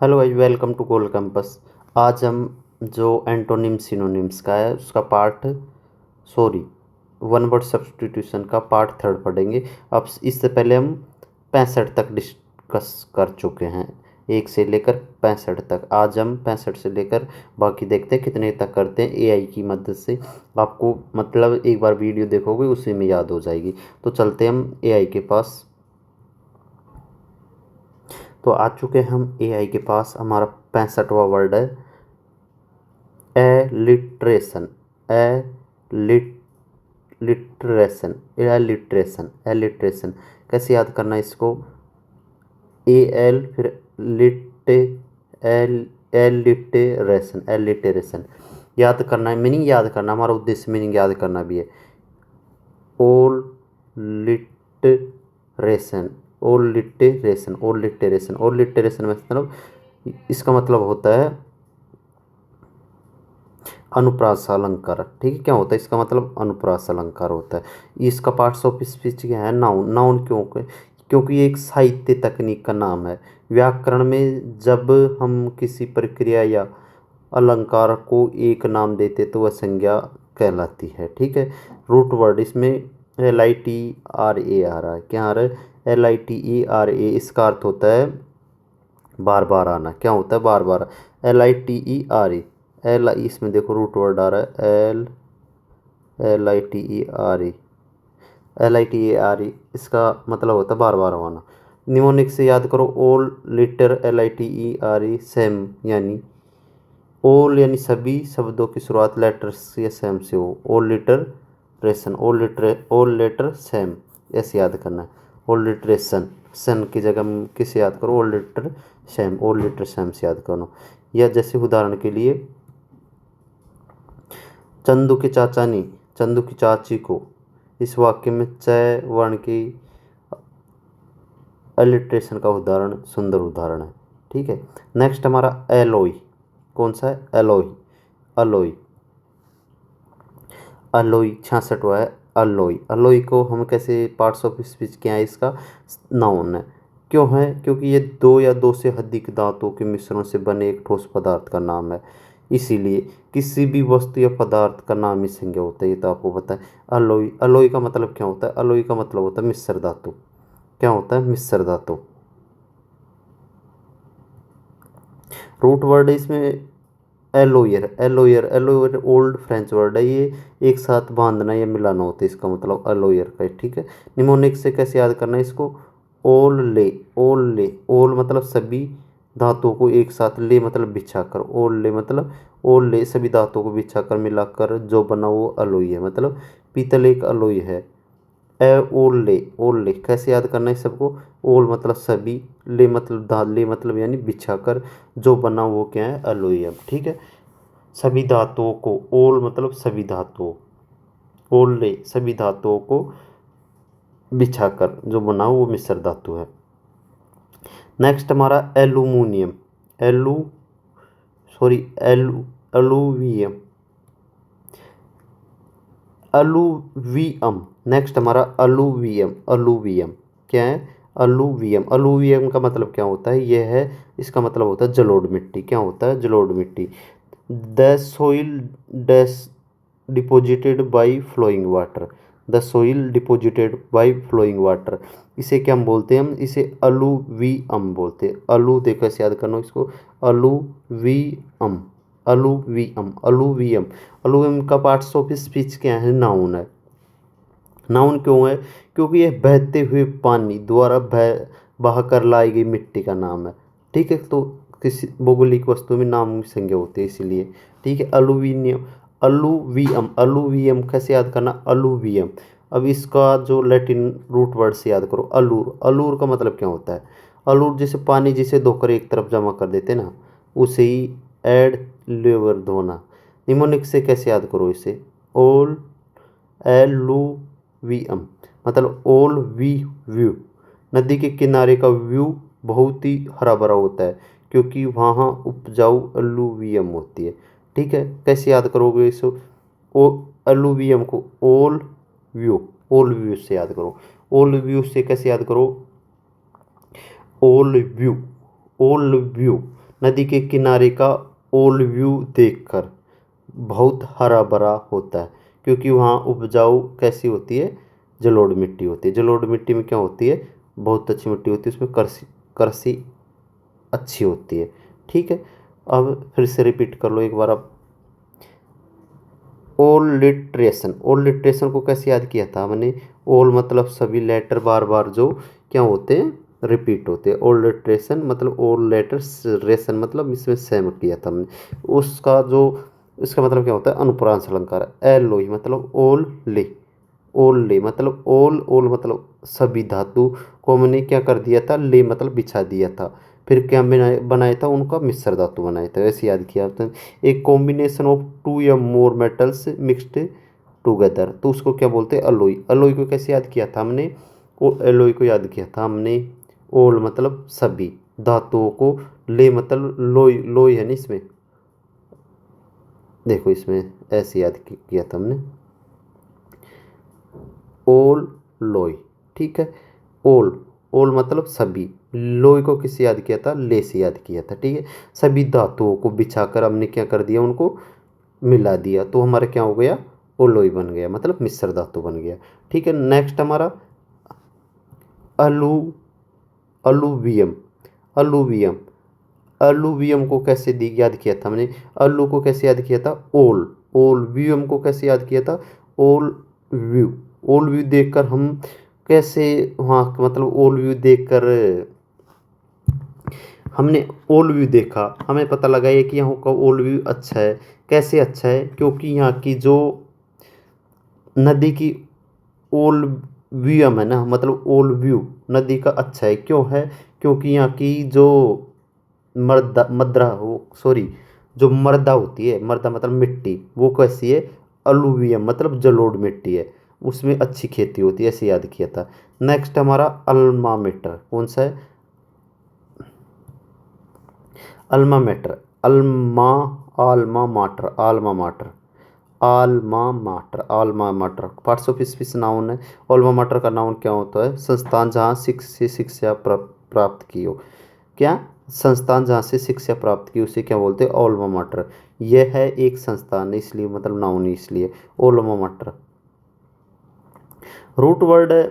Hello guys, welcome to Gold Campus. आज हम जो एंटोनिम सिनोनिम्स का है उसका वन वर्ड सब्स्टिट्यूशन का पार्ट थर्ड पढ़ेंगे। अब इससे पहले हम 65 तक डिस्कस कर चुके हैं, 1 से लेकर 65 तक। आज हम 65 से लेकर बाकी देखते हैं कितने तक करते हैं एआई की मदद से। आपको मतलब एक बार वीडियो देखोगे उसी में याद हो जाएगी। तो चलते हम एआई के पास। तो आ चुके हैं हम एआई के पास। हमारा 65वां वर्ड है एलिट्रेशन। एलिट्रेशन एलिट्रेशन एलिट्रेशन कैसे याद करना है इसको? ए एल फिर लिटे एल एलिटेरेशन एलिटेरेशन याद करना है, मीनिंग याद करना। हमारा उद्देश्य मीनिंग याद करना भी है। ओल लिटरेशन ओलिटेरेशन ओलिटेरेशन ओलिटेरेशन मतलब इसका मतलब होता है अनुप्रास अलंकार। ठीक है, क्या होता है इसका मतलब? अनुप्रास अलंकार होता है। इसका पार्ट्स ऑफ स्पीच क्या है? नाउन। नाउन क्यों? क्योंकि ये एक साहित्य तकनीक का नाम है। व्याकरण में जब हम किसी प्रक्रिया या अलंकार को एक नाम देते तो वह संज्ञा कहलाती है। ठीक है। रूट वर्ड इसमें LITRA आ रहा है। क्या आ रहा है? LITERA। इसका अर्थ होता है बार बार आना। क्या होता है? बार बार। LITERA एल, इसमें देखो रूट वर्ड आ रहा है LITERA। इसका मतलब होता है बार बार आना। निमोनिक से याद करो। ओल लिटर LITERA सेम, यानी ओल यानी सभी शब्दों की शुरुआत लेटर्स या सेम से हो। ओल लिटर रेसन ओल लेटर सेम, ऐसे याद करना है। ओल लिटरेशन सन की जगह किसे याद करो? ओल लिटर सेम, ओल लिटर सेम से याद करो। या जैसे उदाहरण के लिए चंदू के चाचा ने चंदू की चाची को। इस वाक्य में च वर्ण की अलिट्रेशन का उदाहरण सुंदर उदाहरण है। ठीक है। नेक्स्ट हमारा एलोई। कौन सा है? एलोई। अलोई अलोई 66वां है। अलोई अलोई को हम कैसे पार्ट्स ऑफ स्पीच क्या है? इसका नाउन है। क्यों है? क्योंकि ये दो या दो से अधिक धातुओं के मिश्रण से बने एक ठोस पदार्थ का नाम है। इसीलिए किसी भी वस्तु या पदार्थ का नाम ही संज्ञा होता है। ये तो आपको पता है। अलोई अलोई का मतलब क्या होता है? अलोई का मतलब होता है मिश्र धातु। क्या होता है? मिश्र धातु। रूट वर्ड है इसमें एलोयर एलोयर एलोयर ओल्ड फ्रेंच वर्ड है। ये एक साथ बांधना या मिलाना होता है, इसका मतलब एलोयर का। ठीक है। निमोनिक से कैसे याद करना है इसको? ओल ले ओल मतलब सभी धातुओं को एक साथ, ले मतलब बिछा कर। ओल ले सभी धातुओं को बिछा कर मिलाकर जो बना वो अलोई है। मतलब पीतल एक अलोई है। ओल ले कैसे याद करना है सबको? ओल मतलब सभी, ले मतलब ले मतलब यानी बिछा कर, जो बना वो क्या है? एलोइम। ठीक है। सभी धातुओं को, ओल मतलब सभी धातुओं, ओल ले सभी धातुओं को बिछा कर जो बना वो मिश्र धातु है। नेक्स्ट हमारा एल्यूमिनियम। एलू सॉरी एलू अलूवियम अलूवियम। नेक्स्ट हमारा अलूवियम क्या है? अलूवियम का मतलब क्या होता है? यह है, इसका मतलब होता है जलोढ़ मिट्टी। क्या होता है? जलोढ़ मिट्टी। The soil dash deposited by flowing water. The soil deposited by flowing water, इसे क्या हम बोलते हैं? हम इसे अलूवियम बोलते हैं। अलू देखो ऐसे याद करना इसको। अलूवियम अलूवियम अलूवियम का पार्ट्स ऑफ स्पीच क्या है? नाउन है। नाउन क्यों है? क्योंकि यह बहते हुए पानी द्वारा बहाकर लाई गई मिट्टी का नाम है। ठीक है। तो किसी भौगोलिक वस्तु में नाम की संज्ञा होती है इसीलिए। ठीक है। अलूवियम कैसे याद करना? अलूवियम। अब इसका जो लैटिन रूट वर्ड से याद करो। अलूर अलूर का मतलब क्या होता है? अलूर जैसे पानी जिसे धोकर एक तरफ जमा कर देते ना, उसे ही एड लेवर धोना। निमोनिक से कैसे याद करो इसे? ओल एलुवियम मतलब ओल वी व्यू। नदी के किनारे का व्यू बहुत ही हरा भरा होता है क्योंकि वहाँ उपजाऊ एलुवियम होती है। ठीक है। कैसे याद करोगे इसे? ओ एलुवियम को ओल व्यू से याद करो। ओल व्यू से कैसे याद करो? ओल व्यू नदी के किनारे का ओल व्यू देखकर बहुत हरा भरा होता है, क्योंकि वहाँ उपजाऊ कैसी होती है, जलोढ़ मिट्टी होती है। जलोढ़ मिट्टी में क्या होती है, बहुत अच्छी मिट्टी होती है, उसमें कृषि कृषि अच्छी होती है। ठीक है, अब फिर से रिपीट कर लो एक बार अब। ओलिट्रेशन, ओलिट्रेशन को कैसे याद किया था हमने, ओल मतलब सभी लेटर बार बार जो क्या होते हैं, रिपीट होते हैं। ओलिट्रेशन मतलब ओल लेटर्स, रेशन मतलब इसमें सेम किया था हमने। उसका जो इसका मतलब क्या होता है, अनुप्रांश अलंकार। एलोई मतलब ओल ले, ओल ले मतलब ओल, ओल मतलब सभी धातु को हमने क्या कर दिया था, ले मतलब बिछा दिया था। फिर क्या बनाया बनाया था, उनका मिश्र धातु बनाया था, वैसे याद किया आपने। एक कॉम्बिनेशन ऑफ टू या मोर मेटल्स मिक्सड टुगेदर, तो उसको क्या बोलते हैं, अलोई। अलोई को कैसे याद किया था हमने, वो एलोई को याद किया था हमने, ओल मतलब सभी धातुओं को, ले मतलब लोई, लोई है ना इसमें, देखो इसमें ऐसे याद किया था हमने, ओल लोई। ठीक है, ओल, ओल मतलब सभी, लोई को किससे याद किया था, ले से याद किया था। ठीक है, सभी धातुओं को बिछाकर हमने क्या कर दिया, उनको मिला दिया, तो हमारा क्या हो गया, ओलोई बन गया, मतलब मिश्र धातु बन गया। ठीक है, नेक्स्ट हमारा अलू, अलुवियम, अलुवियम। अलुवियम को कैसे याद किया था हमने, अलू को कैसे याद किया था, ओल, ओल व्यूम को कैसे याद किया था, ओल व्यू। ओल व्यू देखकर हम कैसे, वहाँ मतलब ओल व्यू देखकर हमने ओल व्यू देखा, हमें पता लगा ये कि यहाँ का ओल व्यू अच्छा है। कैसे अच्छा है, क्योंकि यहाँ की जो नदी की ओल व्यू है ना, मतलब ओल व्यू नदी का अच्छा है, क्यों है, क्योंकि यहाँ की जो मर्दा मद्रा वो सॉरी जो मर्दा होती है, मर्दा मतलब मिट्टी, वो कैसी है, अलुवियम मतलब जलोढ़ मिट्टी है, उसमें अच्छी खेती होती है, ऐसे याद किया था। नेक्स्ट हमारा अल्मा मेटर, कौन सा है, alma mater, alma, alma mater, alma mater, alma mater, alma mater parts of speech noun है। आल्मा माटर का नाउन क्या होता है, संस्थान जहाँ शिक्षा प्राप्त की हो, क्या, संस्थान जहाँ से शिक्षा प्राप्त की उसे क्या बोलते हैं, ओल्मा माटर। यह है एक संस्थान, इसलिए मतलब नाउन, इसलिए ओल्मा माटर। रूट वर्ड है,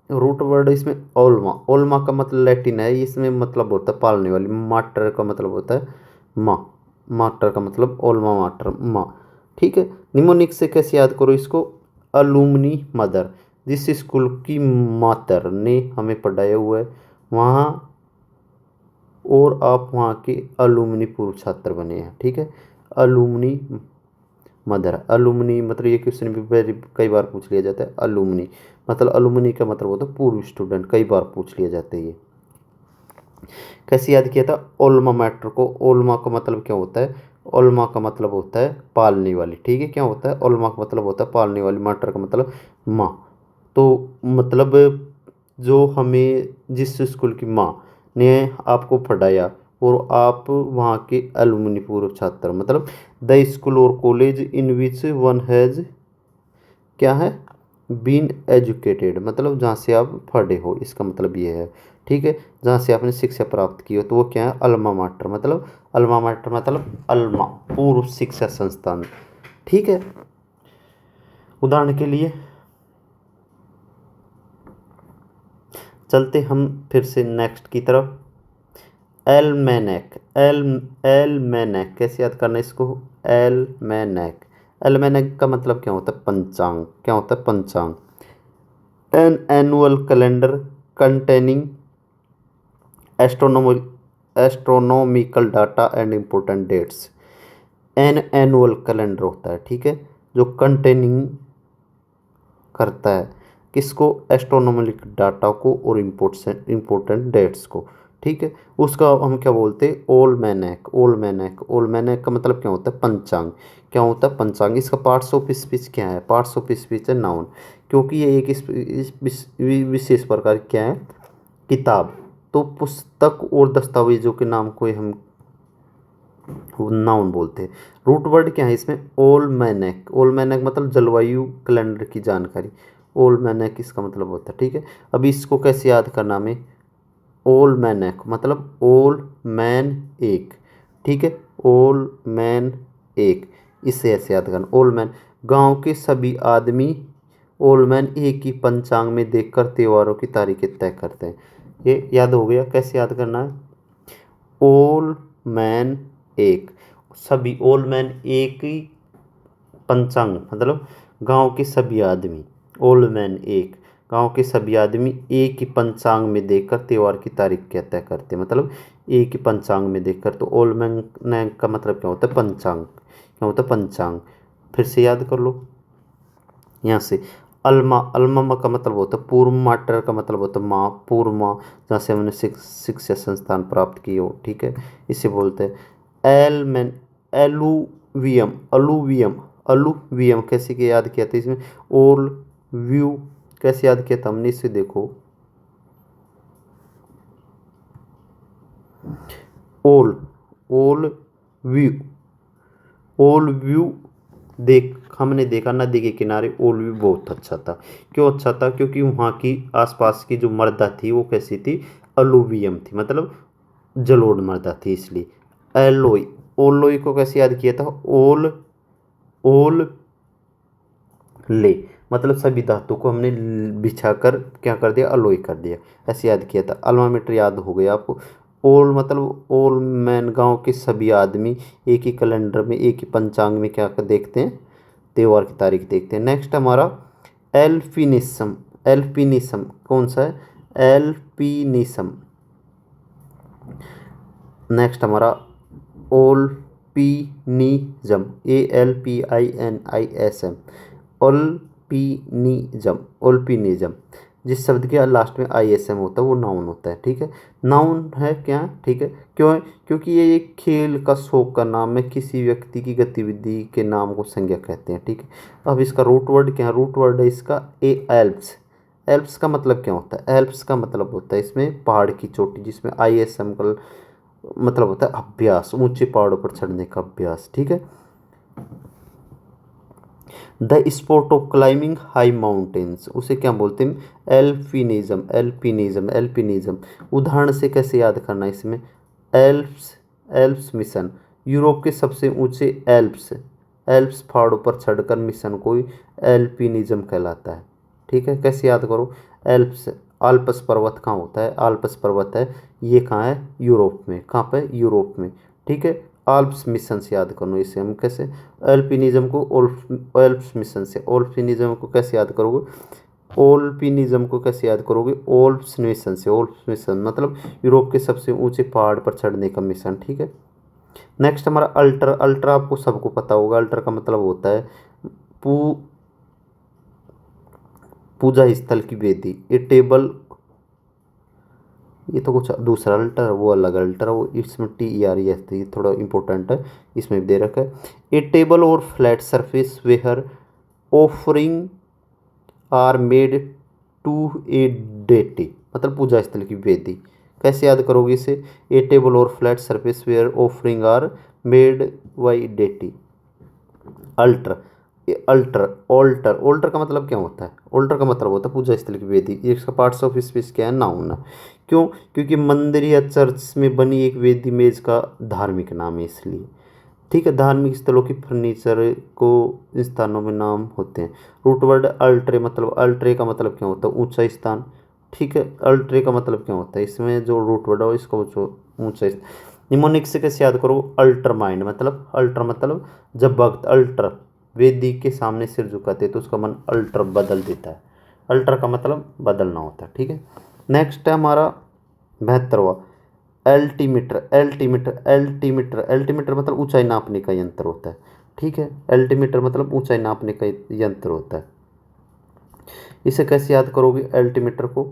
रूट वर्ड इसमें ओल्मा, ओल्मा का मतलब लैटिन है, इसमें मतलब होता है पालने वाली। माटर का मतलब होता है माँ, माटर का मतलब ओल्मा माटर माँ। ठीक है, निमोनिक से कैसे याद करो इसको, अलुमनी मदर, जिस स्कूल की मातर ने हमें पढ़ाया हुआ है वहाँ, और आप वहाँ के अलुमनी पूर्व छात्र बने हैं। ठीक है, अलुमनी मदर, अलुमनी मतलब ये क्वेश्चन भी कई बार पूछ लिया जाता है। अलुमनी मतलब, अलुमनी का मतलब होता है पूर्व स्टूडेंट, कई बार पूछ लिया जाता है ये। कैसे याद किया था, ओल्मा मैटर को, ओल्मा का मतलब क्या होता है, ओल्मा का मतलब होता है पालने वाली। ठीक है, क्या होता है, ओल्मा का मतलब होता है पालने वाली, मैटर का मतलब माँ। तो मतलब जो हमें जिस स्कूल की माँ ने आपको पढ़ाया, और आप वहाँ के एलुमनी पूर्व छात्र, मतलब द स्कूल और college in which one has क्या है, बीन एजुकेटेड, मतलब जहाँ से आप पढ़े हो, इसका मतलब ये है। ठीक है, जहाँ से आपने शिक्षा प्राप्त की हो, तो वो क्या है, अल्मा माटर, मतलब अल्मा माटर मतलब अल्मा पूर्व शिक्षा संस्थान। ठीक है, उदाहरण के लिए चलते हम फिर से नेक्स्ट की तरफ। एलमेनेक, एलमेनेक कैसे याद करना है इसको, एलमेनेक, एलमेनेक का मतलब क्या होता है, पंचांग, क्या होता है, पंचांग। An annual calendar containing astronomical astronomical data and important dates. An annual calendar होता है, ठीक है, जो कंटेनिंग करता है किसको, एस्ट्रोनॉमिकल डाटा को और इम्पोर्टेंट डेट्स को। ठीक है, उसका हम क्या बोलते हैं, ओलमैनक, ओलमैनक, ओलमैनक का मतलब क्या होता है, पंचांग, क्या होता है, पंचांग। इसका पार्ट्स ऑफ स्पीच क्या है, पार्ट्स ऑफ स्पीच है नाउन, क्योंकि ये एक विशेष प्रकार की क्या है, किताब। तो पुस्तक और दस्तावेजों के नाम को हम नाउन बोलते हैं। रूट वर्ड क्या है इसमें, ओलमैनक, ओलमैनक मतलब जलवायु कैलेंडर की जानकारी, ओलमैनक इसका मतलब होता है। ठीक है, अभी इसको कैसे याद करना हमें, ओलमैनक मतलब ओल मैन एक, ठीक है। ओल मैन एक, इससे ऐसे याद करना। ओल मैन, गांव के सभी आदमी ओल मैन एक ही पंचांग में देखकर त्योहारों की तारीखें तय करते हैं। ये याद हो गया, कैसे याद करना है। ओल मैन एक, सभी ओल मैन एक ही पंचांग मतलब गांव के सभी आदमी, ओल्ड मैन एक, गांव के सभी आदमी एक ही पंचांग में देखकर त्योहार की तारीख क्या तय करते हैं। मतलब एक ही पंचांग में देखकर, तो ओल्ड मैन का मतलब क्या होता है, पंचांग, क्या होता है पंचांग। फिर से याद कर लो यहाँ से। अल्मा, अल्मा का मतलब होता है पूर्व, माटर का मतलब होता है माँ, पूर्व माँ, जहाँ से हमने शिक्षा संस्थान प्राप्त की हो, ठीक है, इसे बोलते हैं। एल मैन, एलुवियम, अलुवियम, अलुवियम कैसे के याद किया था इसमें। ओल व्यू कैसे याद किया था हमने, इसे देखो। ओल, ओल व्यू, ओल व्यू देख, हमने देखा नदी के किनारे ओल व्यू बहुत अच्छा था। क्यों अच्छा था, क्योंकि वहाँ की आसपास की जो मृदा थी वो कैसी थी, अलुवियम थी, मतलब जलोढ़ मृदा थी, इसलिए। एलोई, ओलोई को कैसे याद किया था, ओल, ओल ले, मतलब सभी धातु को हमने बिछा कर क्या कर दिया, अलोई कर दिया, ऐसे याद किया था। अल्मामीटर याद हो गया आपको। ओल मतलब ओल मैन, गांव के सभी आदमी एक ही कैलेंडर में एक ही पंचांग में क्या कर देखते हैं, त्योहार की तारीख देखते हैं। नेक्स्ट हमारा एल्फिनिज्म, एल्फिनिज्म कौन सा है, एल्फिनिज्म। नेक्स्ट हमारा ओल्पिनिज्म, ALPINISM, ओल्पिनिज्म, ओल्पिनिज्म। जिस शब्द के लास्ट में ISM होता है वो नाउन होता है, ठीक है। नाउन है क्या, ठीक है, क्यों है, क्योंकि ये एक खेल का, शौक का नाम है, किसी व्यक्ति की गतिविधि के नाम को संज्ञा कहते हैं, ठीक है। अब इसका रूट वर्ड क्या है, रूट वर्ड है इसका ए एल्प्स। एल्प्स का मतलब क्या होता है, एल्प्स का मतलब होता है इसमें पहाड़ की चोटी, जिसमें ISM का मतलब होता है अभ्यास, ऊंचे पहाड़ों पर चढ़ने का अभ्यास, ठीक है। The sport of climbing high mountains, उसे क्या बोलते हैं, एल्पिनिज्म, एल्पिनिज्म, एल्पिनिज्म। उदाहरण से कैसे याद करना है इसमें, एल्प्स, एल्प्स मिशन, यूरोप के सबसे ऊंचे एल्प्स, एल्प्स पहाड़ों पर चढ़कर मिशन को एल्पिनिज्म कहलाता है, ठीक है। कैसे याद करो, एल्प्स, आल्प्स पर्वत कहाँ होता है, आल्प्स पर्वत है ये कहाँ है, यूरोप में, कहाँ पे, यूरोप में, ठीक है। आल्प्स मिशन से याद करो, इसे हम कैसे, एल्पिनिज्म को ओल्प्स मिशन से, ओल्पिनिज्म को कैसे याद करोगे, ओल्पिनिज्म को कैसे याद करोगे, ओल्प्स मिशन से, ओल्प्स मिशन मतलब यूरोप के सबसे ऊंचे पहाड़ पर चढ़ने का मिशन, ठीक है। नेक्स्ट हमारा अल्ट्रा, अल्ट्रा आपको सबको पता होगा, अल्ट्रा का मतलब होता है पू पूजा स्थल की वेदी, ए टेबल, ये तो कुछ दूसरा अल्टर है, वो अलग अल्टर है, वो इसमें TERES थी, थोड़ा इंपॉर्टेंट है, इसमें भी दे रखा है। ए टेबल और flat surface where offering are made to a deity, मतलब पूजा स्थल की वेदी। कैसे याद करोगे इसे, ए टेबल और flat surface where offering are made by deity. Altar, altar, altar, altar का मतलब क्या होता है, ऑल्टर का मतलब होता है पूजा स्थल की वेदी। इसका पार्ट्स ऑफ स्पीच क्या है, नाउन है। क्यों, क्योंकि मंदिर या चर्च में बनी एक वेदी मेज का धार्मिक नाम है, इसलिए, ठीक है। धार्मिक स्थलों की फर्नीचर को इन स्थानों में नाम होते हैं। रूट वर्ड अल्ट्रे, मतलब अल्ट्रे का मतलब क्या होता है, ऊंचा स्थान, ठीक है। अल्ट्रे का मतलब क्या होता है, इसमें जो रूट वर्ड है इसको ऊंचा स्थान। निमोनिक से कैसे याद करो, अल्टर माइंड, मतलब अल्टर मतलब जब भक्त अल्टर वेदी के सामने सिर झुकाते तो उसका मन अल्टर बदल देता है, अल्टर का मतलब बदलना होता है, ठीक है। नेक्स्ट है हमारा 72वां, एल्टीमीटर, एल्टीमीटर, एल्टीमीटर, एल्टीमीटर मतलब ऊंचाई नापने का यंत्र होता है, ठीक है। एल्टीमीटर मतलब ऊंचाई नापने का यंत्र होता है। इसे कैसे याद करोगे एल्टीमीटर को,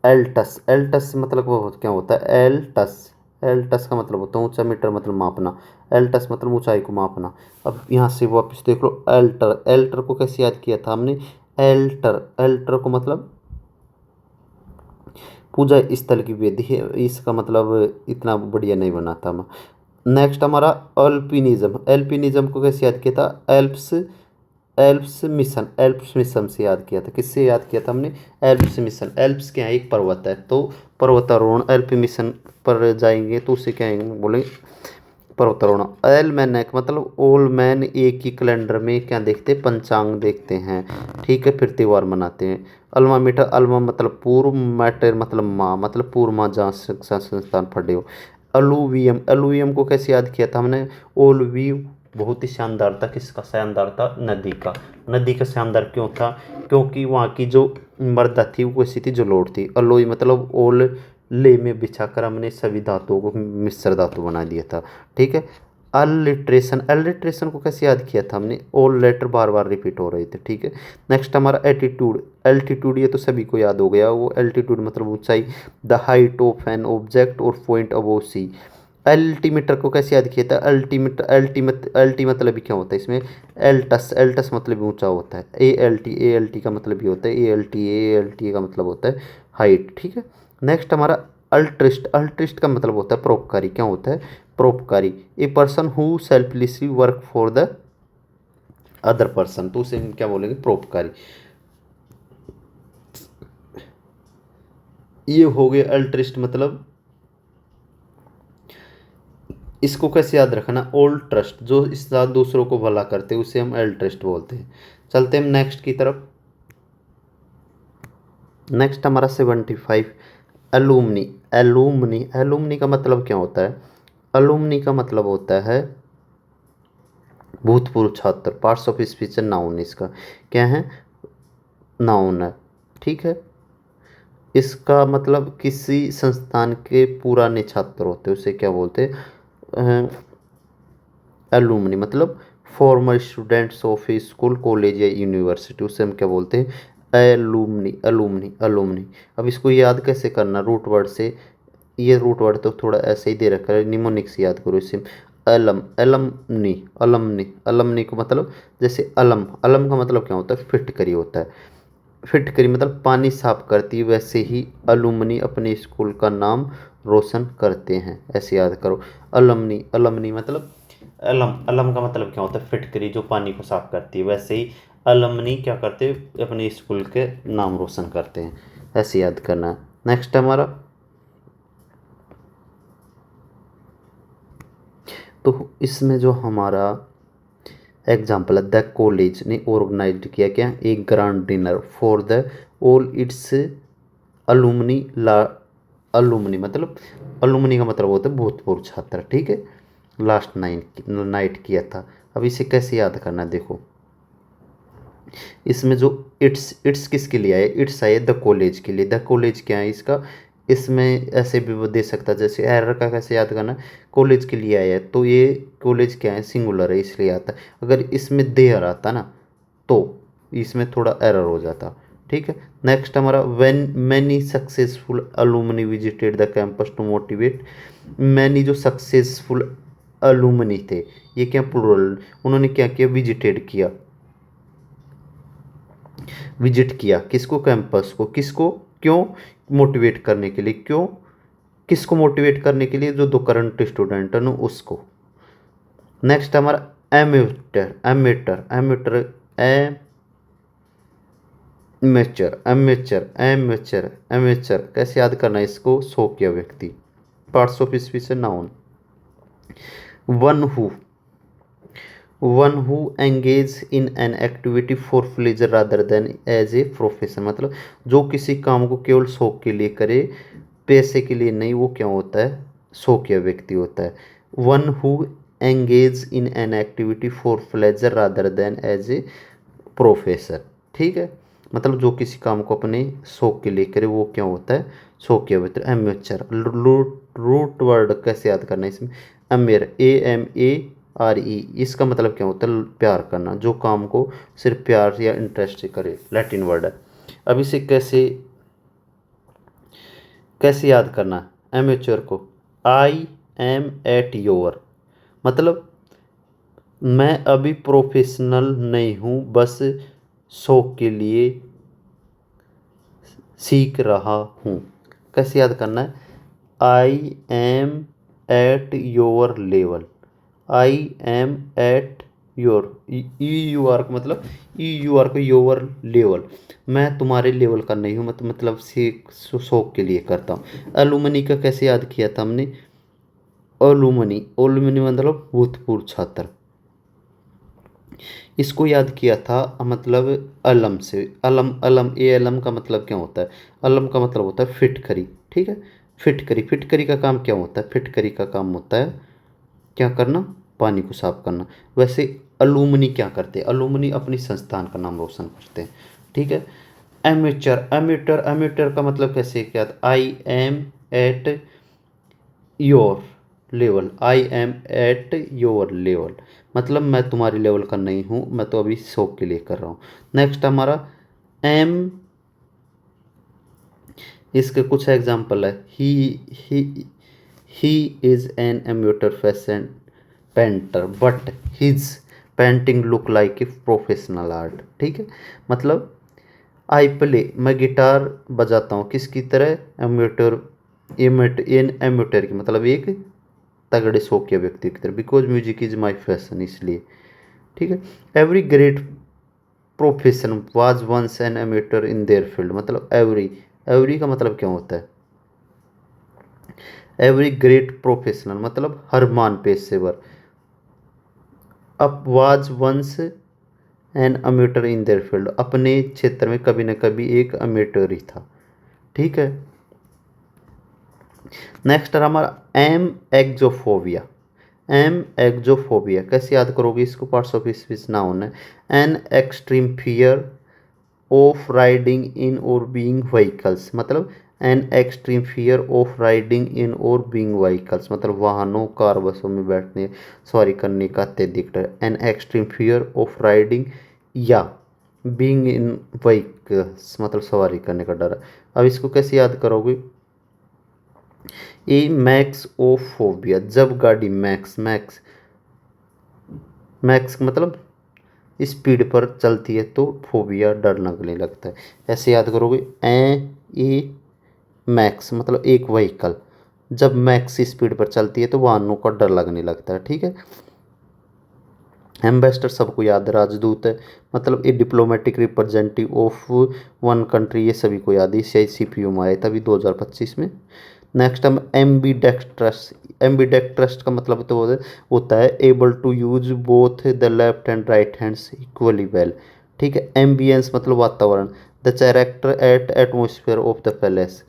एल्टस, एल्टस मतलब वो क्या होता है, एल्टस, एल्टस का मतलब होता है ऊंचा, मीटर मतलब मापना, एल्टस मतलब ऊंचाई को मापना। अब यहाँ से वापस देख लो, एल्टर, एल्टर को कैसे याद किया था हमने, एल्टर, एल्टर को मतलब पूजा स्थल की वेदी है, इसका मतलब इतना बढ़िया नहीं बना था मैं। नेक्स्ट हमारा अल्पिनिज्म, एल्पिनिज्म को कैसे याद किया था, Alps, Alps mission, Alps mission से याद किया था, किससे याद किया था हमने, एल्प्स मिशन। एल्प्स क्या है, एक पर्वत है, तो पर्वतारोहण एल्प मिशन पर जाएंगे तो उसे क्या बोलेंगे, पर्वतारोहण। एलमैनक मतलब ओल्ड मैन एक ही कैलेंडर में क्या देखते हैं, पंचांग देखते हैं, ठीक है, फिर त्योहार मनाते हैं। अल्मा मीठा, अल्मा मतलब पूर्व, मैटर मतलब माँ, मतलब पूर्व माँ जहाँ शिक्षा संस्थान पढ़े हो। अलुवियम, अलुवियम को कैसे याद किया था हमने, ओलवीव, बहुत ही शानदार था, किसका शानदार था, नदी का। नदी का शानदार क्यों था, क्योंकि वहाँ की जो मृदा थी वो कैसी थी, जलोढ़ थी। अलोई मतलब ओल ले में बिछाकर हमने सभी धातुओं को मिश्र धातु बना दिया था, ठीक है। अलिट्रेशन, अलिट्रेशन को कैसे याद किया था हमने, ऑल लेटर बार बार रिपीट हो रहे थे, ठीक है। नेक्स्ट हमारा एटीट्यूड, एल्टीट्यूड ये तो सभी को याद हो गया, वो एल्टीट्यूड मतलब ऊंचाई, the height of an object और पॉइंट अबोव सी। अल्टीमीटर को कैसे याद किया था, अल्टीमीटर, अल्टीमेट, अल्टी मतलब भी क्या होता है इसमें, एल्टस, एल्टस मतलब भी ऊंचा होता है। A L T, A L T का मतलब भी होता है, A L T, A L T का मतलब होता है हाइट, ठीक है। नेक्स्ट हमारा अल्ट्रिस्ट, अल्ट्रिस्ट का मतलब होता है परोपकारी, क्या होता है, परोपकारी। ए person who selflessly work for the other person, तो उसे हम क्या बोलेंगे, परोपकारी। ये हो गए अल्ट्रिस्ट मतलब। इसको कैसे याद रखना, ओल्ड ट्रस्ट, जो इस साथ दूसरों को भला करते हैं उसे हम अल्ट्रिस्ट बोलते हैं। चलते हैं नेक्स्ट की तरफ। नेक्स्ट हमारा 75 एलुमनी, एलुमनी, एलुमनी का मतलब क्या होता है, एलुमनी का मतलब होता है भूतपूर्व छात्र, पार्ट्स ऑफ स्पीच नाउन, इसका क्या है, नाउन है, ठीक है। इसका मतलब किसी संस्थान के पुराने छात्र होते हैं उसे क्या बोलते हैं, एलुमनी मतलब farmer students of A school, college या यूनिवर्सिटी, उससे हम क्या बोलते हैं, एलुमनी, एलुमनी, एलुमनी। अब इसको याद कैसे करना, रूट वर्ड से, ये रूट वर्ड तो थोड़ा ऐसे ही दे रखा है, निमोनिक से याद करो इसे। अलम, अलमनी, अलमनी, अलमनी को मतलब जैसे अलम, अलम का मतलब क्या होता है, फिट करी होता है, फिट करी मतलब पानी साफ करती है, वैसे ही अलुमनी अपने स्कूल का नाम रोशन करते हैं, ऐसे याद करो। अलमनी, अलमनी मतलब अलम, अलम का मतलब क्या होता है, फिटकरी जो पानी को साफ करती है, वैसे ही अलमनी क्या करते हैं, अपने स्कूल के नाम रोशन करते हैं, ऐसे याद करना है। नेक्स्ट हमारा, तो इसमें जो हमारा एग्जाम्पल है, द कॉलेज ने ऑर्गेनाइज किया क्या, एक grand dinner for the all its alumni, ला, अलुमनी मतलब, अलुमनी का मतलब होता है भूतपूर्व छात्र, ठीक है, लास्ट नाइट किया था। अब इसे कैसे याद करना, देखो इसमें जो इट्स किसके लिए आए, इट्स आए द कॉलेज के लिए, द कॉलेज क्या है इसका, इसमें ऐसे भी वो दे सकता है, जैसे एरर का कैसे याद करना, कॉलेज के लिए आया है तो ये कॉलेज क्या है, सिंगुलर है इसलिए आता है। अगर इसमें देयर आता ना तो इसमें थोड़ा एरर हो जाता, ठीक है। नेक्स्ट हमारा, when many successful alumni visited the campus to motivate, many जो सक्सेसफुल अलुमनी थे, ये क्या प्लूरल, उन्होंने क्या किया, विजिटेड किया, विजिट किया किसको, कैंपस को, किसको, क्यों, मोटिवेट करने के लिए, क्यों, किसको मोटिवेट करने के लिए, जो दो करंट स्टूडेंट है ना उसको। नेक्स्ट हमारा amateur, amateur, amateur, amateur, amateur, amateur, amateur कैसे याद करना है इसको, सो किया व्यक्ति, parts of speech noun. One who, one who engage in an activity for pleasure rather than as a profession, मतलब जो किसी काम को केवल शौक के लिए करे, पैसे के लिए नहीं, वो क्या होता है, शौकिया व्यक्ति होता है। One who engage in an activity for pleasure rather than as a professor, ठीक है, मतलब जो किसी काम को अपने शौक के लिए करे वो क्या होता है, शौकिया व्यक्ति, एमेचर। रूट वर्ड कैसे याद करना है इसमें, अमेर, A M A R E, इसका मतलब क्या होता है, प्यार करना, जो काम को सिर्फ प्यार या इंटरेस्ट से करे, लैटिन वर्ड है। अब इसे कैसे कैसे याद करना है एमेच्योर को, आई एम एट योर, मतलब मैं अभी प्रोफेशनल नहीं हूँ, बस शौक के लिए सीख रहा हूँ। कैसे याद करना है, I am at your level, I am at your, E U R का मतलब, ई यू आर को योर लेवल, मैं तुम्हारे लेवल का नहीं हूँ, मतलब सीख शौक के लिए करता हूँ। एलुमनी का कैसे याद किया था हमने, ओलुमनी, ओलुमनी मतलब भूतपूर्व छात्र। इसको याद किया था मतलब अलम से। अलम, अलम, ए अलम का मतलब क्या होता है? अलम का मतलब होता है फिटकरी, ठीक है। फिटकरी, फिटकरी का काम क्या होता है? फिटकरी का काम होता है क्या करना? पानी को साफ करना। वैसे अलुमनी क्या करते हैं? अलुमनी अपनी संस्थान का नाम रोशन करते हैं, ठीक है। एमेचर, एमेटर, एमेटर का मतलब कैसे क्या? आई am at your level, I am at your level, मतलब मैं तुम्हारी लेवल का नहीं हूँ, मैं तो अभी शौक के लिए कर रहा हूँ। नेक्स्ट हमारा एम, इसके कुछ एग्जाम्पल है। He he is an amateur fashion painter but his painting look like a professional art, ठीक है। मतलब आई प्ले, मैं गिटार बजाता हूँ किसकी तरह? एम्यूटर, इन एम्यूटर की मतलब एक तगड़े शौकिया व्यक्ति की तरह। Because music is my fashion, इसलिए, ठीक है। Every great profession was once an amateur in their field, मतलब एवरी, एवरी का मतलब क्या होता है? एवरी ग्रेट प्रोफेशनल मतलब हर मान पेशेवर। अब was once an amateur in their field, अपने क्षेत्र में कभी न कभी एक अमेटर ही था, ठीक है। नेक्स्ट है हमारा एम एक्जोफोबिया। एम एक्जोफोबिया कैसे याद करोगे इसको? पार्ट्स ऑफ स्पीच नाउन है। An extreme fear of riding in और बीइंग व्हीकल्स, मतलब an extreme fear of riding in और बीइंग व्हीकल्स, मतलब वाहनों, कार, बसों में बैठने, सवारी करने का अत्यधिक डर। An extreme fear of riding या बीइंग इन व्हीकल्स मतलब सवारी करने का डर। अब इसको कैसे याद करोगे? ए मैक्स ऑफ फोबिया, जब गाड़ी मैक्स, मैक्स, मैक्स मतलब स्पीड पर चलती है तो फोबिया डर लगने लगता है। ऐसे याद करोगे ए मैक्स मतलब एक व्हीकल जब मैक्स स्पीड पर चलती है तो वाहनों का डर लगने लगता है, ठीक है। एम्बेसडर सबको याद है, राजदूत है, मतलब a diplomatic representative of one country, ये सभी को याद है। CICPO में आया था अभी 2025 में। नेक्स्ट हम एम्बी डेक्स्ट्रस, एम्बी डेक्स्ट्रस का मतलब तो होता है able to use both the left and right hands equally well, ठीक है। एम्बियंस मतलब वातावरण, the character at atmosphere of the palace.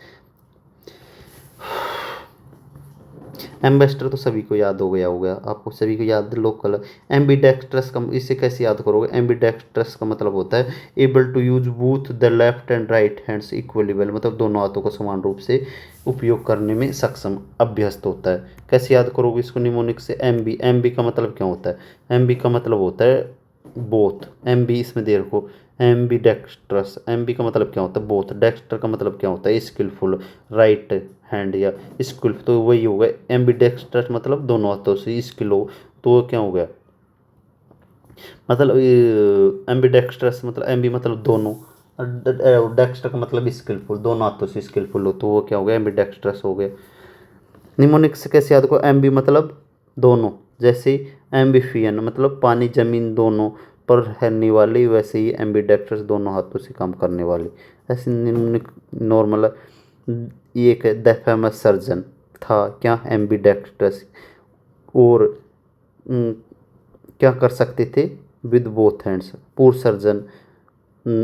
Ambassador तो सभी को याद हो गया होगा, आपको सभी को याद लोकल। एम्बीडेक्स्ट्रस का इसे कैसे याद करोगे? एम्बीडेक्स्ट्रस का मतलब होता है able to use both the left and right hands equally well, मतलब दोनों हाथों को समान रूप से उपयोग करने में सक्षम, अभ्यस्त होता है। कैसे याद करोगे इसको? निमोनिक से एमबी, एमबी का मतलब क्या होता है? एमबी का मतलब होता है बोथ, एमबी इसमें दे रखो। एम्बी डेक्स्ट्रस, एमबी का मतलब क्या होता है? बोथ। डेक्स्टर का मतलब क्या होता है? स्किलफुल, राइट हैंड या स्किल, तो वही हो गया। एम्बी डेक्स्ट्रस मतलब दोनों हाथों से स्किल हो, तो वो क्या हो गया? मतलब एम्बी डेक्स्ट्रस मतलब एम्बी मतलब दोनों, डेक्स्टर का मतलब स्किलफुल, दोनों हाथों से स्किलफुल हो, तो वो क्या हो गया? एम्बी डेक्स्ट्रस हो गया। निमोनिक से कैसे याद को? एम्बी मतलब दोनों, जैसे एम्बिफियन मतलब पानी जमीन दोनों पर रहने वाली, वैसे ही एम्बीडेक्ट्रस दोनों हाथों से काम करने वाली। ऐसे निम्निक नॉर्मल ये एक द फेमस सर्जन था क्या? एम्बीडेक्ट्रस। और क्या कर सकते थे? विद बोथ हैंड्स, पूर सर्जन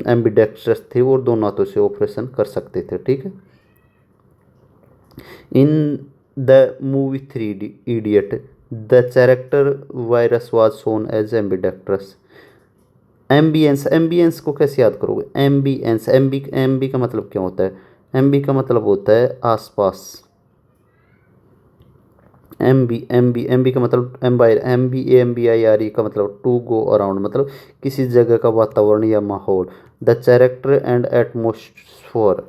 एम्बीडेक्ट्रस थे और दोनों हाथों से ऑपरेशन कर सकते थे, ठीक है। In the movie Three Idiot, the character virus was shown as ambidextrous. Ambience, ambience को कैसे याद करोगे? एम्बियंस, एम्बी, एम्बी का मतलब क्या होता है? एम्बी का मतलब होता है आसपास। एम्बी, एम्बी, एम्बी का मतलब एम्बायर, MBAMBIRE का मतलब टू गो अराउंड, मतलब किसी जगह का वातावरण या माहौल। The character and atmosphere,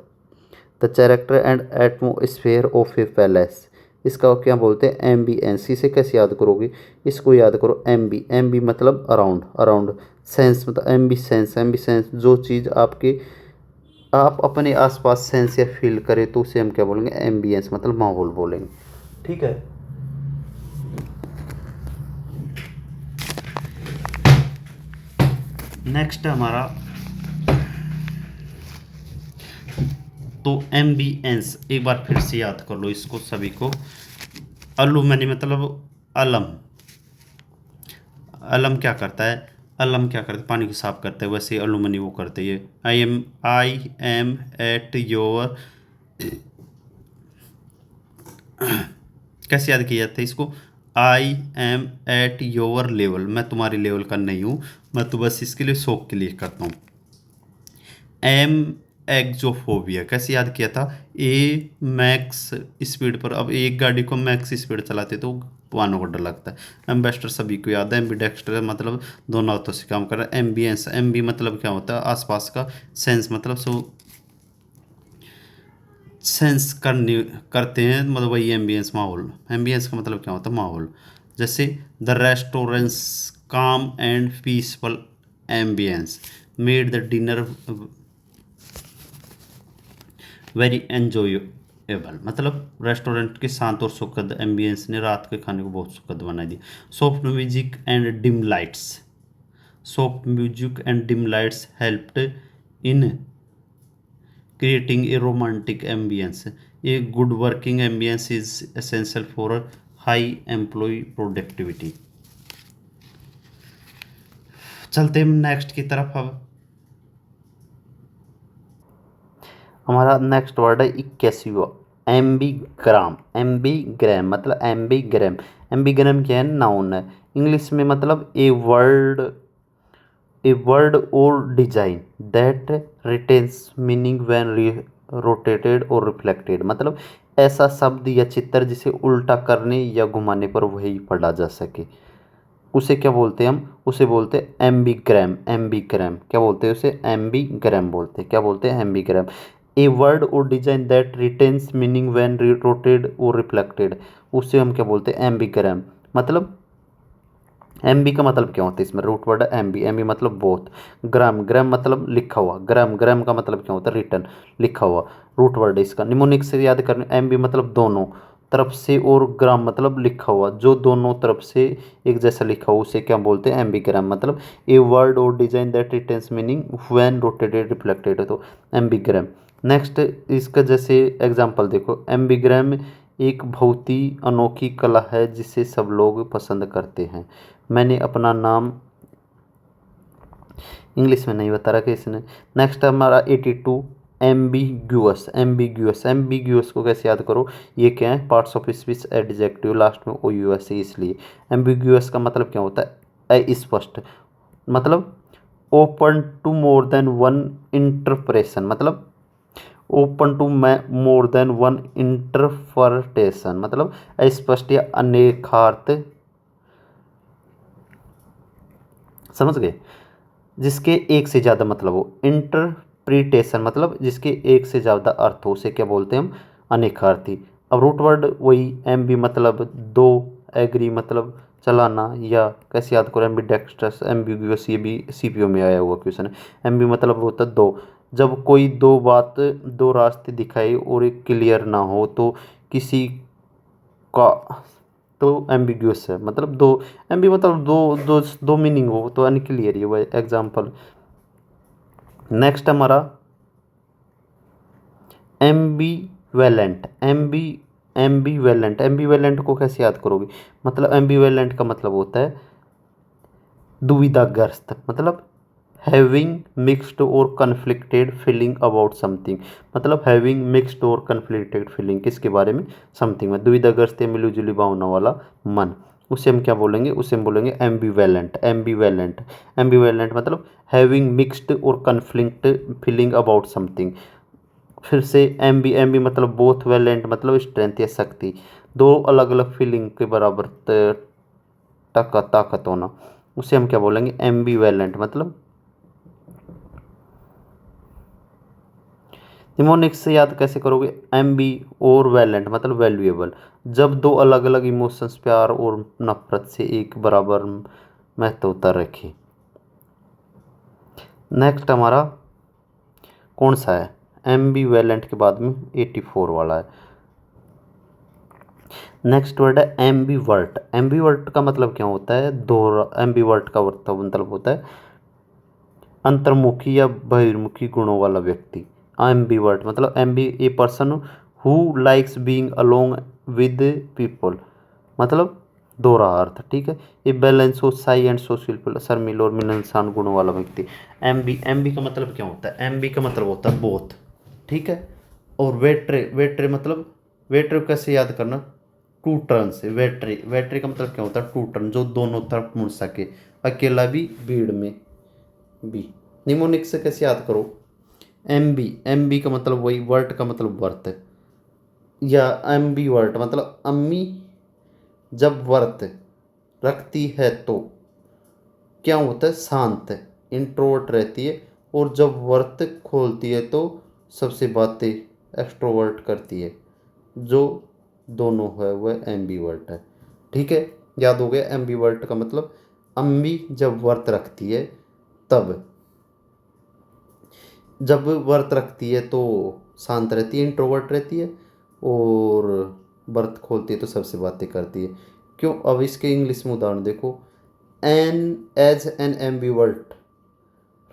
the character and atmosphere of A palace, इसका क्या बोलते हैं? एम्बियंस। इसे कैसे याद करोगे? इसको याद करो एम्बी, एम्बी मतलब अराउंड, अराउंड। सेंस मतलब एम्बी सेंस, एम्बी सेंस जो चीज़ आपके, आप अपने आसपास सेंस या फील करें तो उसे हम क्या बोलेंगे? एम्बियंस मतलब माहौल बोलेंगे, ठीक है। नेक्स्ट हमारा तो एम्बियंस, एक बार फिर से याद कर लो इसको सभी को। अलूमनी मतलब अलम। अलम क्या करता है, अलम क्या करता है, पानी को साफ करता है, वैसे अलूमनी वो करते हैं। आई एम एट योर, कैसे याद किया जाता है इसको, आई एम एट योर लेवल, मैं तुम्हारी लेवल का नहीं हूँ, मैं तो बस इसके लिए शौक के लिए करता हूँ। एम एक्जोफोबिया कैसे याद किया था, ए मैक्स स्पीड पर, अब एक गाड़ी को मैक्स स्पीड चलाते तो वाहनों को डर लगता है। एम्बेस्टर सभी को याद है, एम्बीडेक्स्टर मतलब दोनों हाथों से काम कर रहा है। एम्बियंस, एम्बी मतलब क्या होता है, आसपास का, सेंस मतलब सो सेंस करने करते हैं, मतलब वही एम्बियंस, माहौल। एम्बियंस का मतलब क्या होता है, माहौल। जैसे द रेस्टोरेंट्स काम and peaceful ambience made the dinner very enjoyable, मतलब रेस्टोरेंट के शांत और सुखद एम्बियंस ने रात के खाने को बहुत सुखद बना दिया। Soft music and dim lights, soft music and dim lights helped in creating a romantic ambience. A good working ambience is essential for high employee productivity. चलते हैं नेक्स्ट की तरफ। अब हमारा नेक्स्ट वर्ड है 81वां, एम्बीग्राम। एम्बीग्राम मतलब एम्बीग्राम, एम्बीग्राम क्या है, नाउन है। इंग्लिश में मतलब a word or design that retains meaning when rotated or reflected, मतलब ऐसा शब्द या चित्र जिसे उल्टा करने या घुमाने पर वही पढ़ा जा सके, उसे क्या बोलते हैं हम, उसे बोलते हैं एम्बीग्राम। एम्बीग्राम क्या बोलते हैं उसे, एम्बीग्राम बोलते हैं। क्या बोलते हैं, एम्बीग्राम। ए वर्ड और design that retains meaning when rotated और रिफ्लेक्टेड, उसे हम क्या बोलते हैं, एम्बीग्राम। मतलब एम बी का मतलब क्या होता है, इसमें रूट वर्ड है एम बी। एम बी मतलब बोथ। ग्राम, ग्राम मतलब लिखा हुआ, ग्राम, ग्राम का मतलब क्या होता है, रिटन, लिखा हुआ, रूट वर्ड है इसका। निमोनिक से याद करने, एम बी मतलब दोनों तरफ से, और ग्राम मतलब लिखा हुआ, जो दोनों तरफ से एक जैसा लिखा हुआ उसे क्या बोलते हैं, एम्बीग्राम। मतलब ए वर्ड और design that retains meaning when rotated reflected है तो एम्बीग्राम। नेक्स्ट इसका जैसे एग्जांपल देखो, एम्बीग्राम एक बहुत ही अनोखी कला है जिसे सब लोग पसंद करते हैं। मैंने अपना नाम इंग्लिश में नहीं बता रखा इसने। नेक्स्ट हमारा 82, एम्बिग्यूअस। एम्बिग्यूअस, एम्बिग्यूअस को कैसे याद करो, ये क्या है, parts of speech adjective last में ओ यू एस है इसलिए। एम्बिग्यूअस का मतलब क्या होता है, अस्पष्ट, मतलब open to more than one interpretation, मतलब open to more than one interpretation, मतलब अस्पष्ट या अनेकार्थ, समझ गए, जिसके एक से ज़्यादा मतलब हो। इंटरप्रिटेशन मतलब जिसके एक से ज़्यादा अर्थ हो, उसे क्या बोलते हैं हम, अनेकार्थी। अब रूट वर्ड वही, एम बी मतलब दो, एग्री मतलब चलाना, या कैसे याद करो, एम्बीडेक्स्ट्रस, एम्बिग्यूअस, ये भी सीपीओ में आया हुआ क्वेश्चन है। एम बी मतलब होता है दो, जब कोई दो रास्ते दिखाए और एक क्लियर ना हो तो किसी का, तो एम्बिग्यूअस है, मतलब दो। एम्बी मतलब दो, दो मीनिंग हो तो अनक्लियर ही वो एग्जाम्पल। नेक्स्ट हमारा एम्बीवेलेंट। एम्बीवेलेंट, एम्बीवेलेंट को कैसे याद करोगे, मतलब एम्बीवेलेंट का मतलब होता है दुविधाग्रस्त, मतलब हैविंग मिक्स्ड और कन्फ्लिक्टेड फीलिंग अबाउट समथिंग, मतलब हैविंग मिक्स्ड और कन्फ्लिक्टेड फीलिंग किसके बारे में, समथिंग में, दुविधाग्रस्त या मिली जुली भावना वाला मन, उसे हम क्या बोलेंगे, उसे हम बोलेंगे एम्बीवेलेंट। एम्बीवेलेंट, एम्बीवेलेंट मतलब हैविंग मिक्स्ड और कन्फ्लिक्ट फीलिंग अबाउट समथिंग। फिर से एम्बी, एम्बी मतलब बोथ वेलेंट मतलब स्ट्रेंथ या शक्ति, दो अलग अलग फीलिंग के बराबर ताकत होना, उसे हम क्या बोलेंगे, एम्बीवेलेंट। मतलब निमोनिक्स से याद कैसे करोगे, एम्बी और वैलेंट मतलब वैल्यूएबल, जब दो अलग अलग इमोशंस प्यार और नफरत से एक बराबर महत्वता रखे। नेक्स्ट हमारा कौन सा है, एम्बी वैलेंट के बाद में 84 वाला है। नेक्स्ट वर्ड है एम्बीवर्ट। एम्बीवर्ट का मतलब क्या होता है, दोहरा, एम्बीवर्ट का मतलब होता है अंतर्मुखी या बहिर्मुखी गुणों वाला व्यक्ति। एम्बीवर्ट मतलब एम्बी a person who likes being along with people, मतलब दोहरा अर्थ, ठीक है। ये बैलेंस हो साई एंड सोशल शर्मिल और मिलनसान गुणों वाला व्यक्ति। एम बी का मतलब क्या होता है? एम बी का मतलब होता है बोथ, ठीक है। और वेट्रे मतलब वेट्रे कैसे याद करना? टू टर्न से। वेट्रे का मतलब क्या होता है? टू टर्न, जो दोनों तरफ मुड़ सके, अकेला भी भीड़ में भी। निमोनिक से कैसे याद करो? एम बी का मतलब वही वर्ट का मतलब वर्त है, या एम बी वर्ट मतलब अम्मी जब व्रत रखती है तो क्या होता है? शांत है, इंट्रोवर्ट रहती है। और जब व्रत खोलती है तो सबसे बातें एक्सट्रोवर्ट करती है। जो दोनों है वह एम्बीवर्ट है, ठीक है। याद हो गया? एम्बीवर्ट का मतलब अम्मी जब व्रत रखती है तब, जब व्रत रखती है तो शांत रहती है, इंट्रोवर्ट रहती है। और व्रत खोलती है तो सबसे बातें करती है। क्यों? अब इसके इंग्लिश में उदाहरण देखो। An as an ambivert,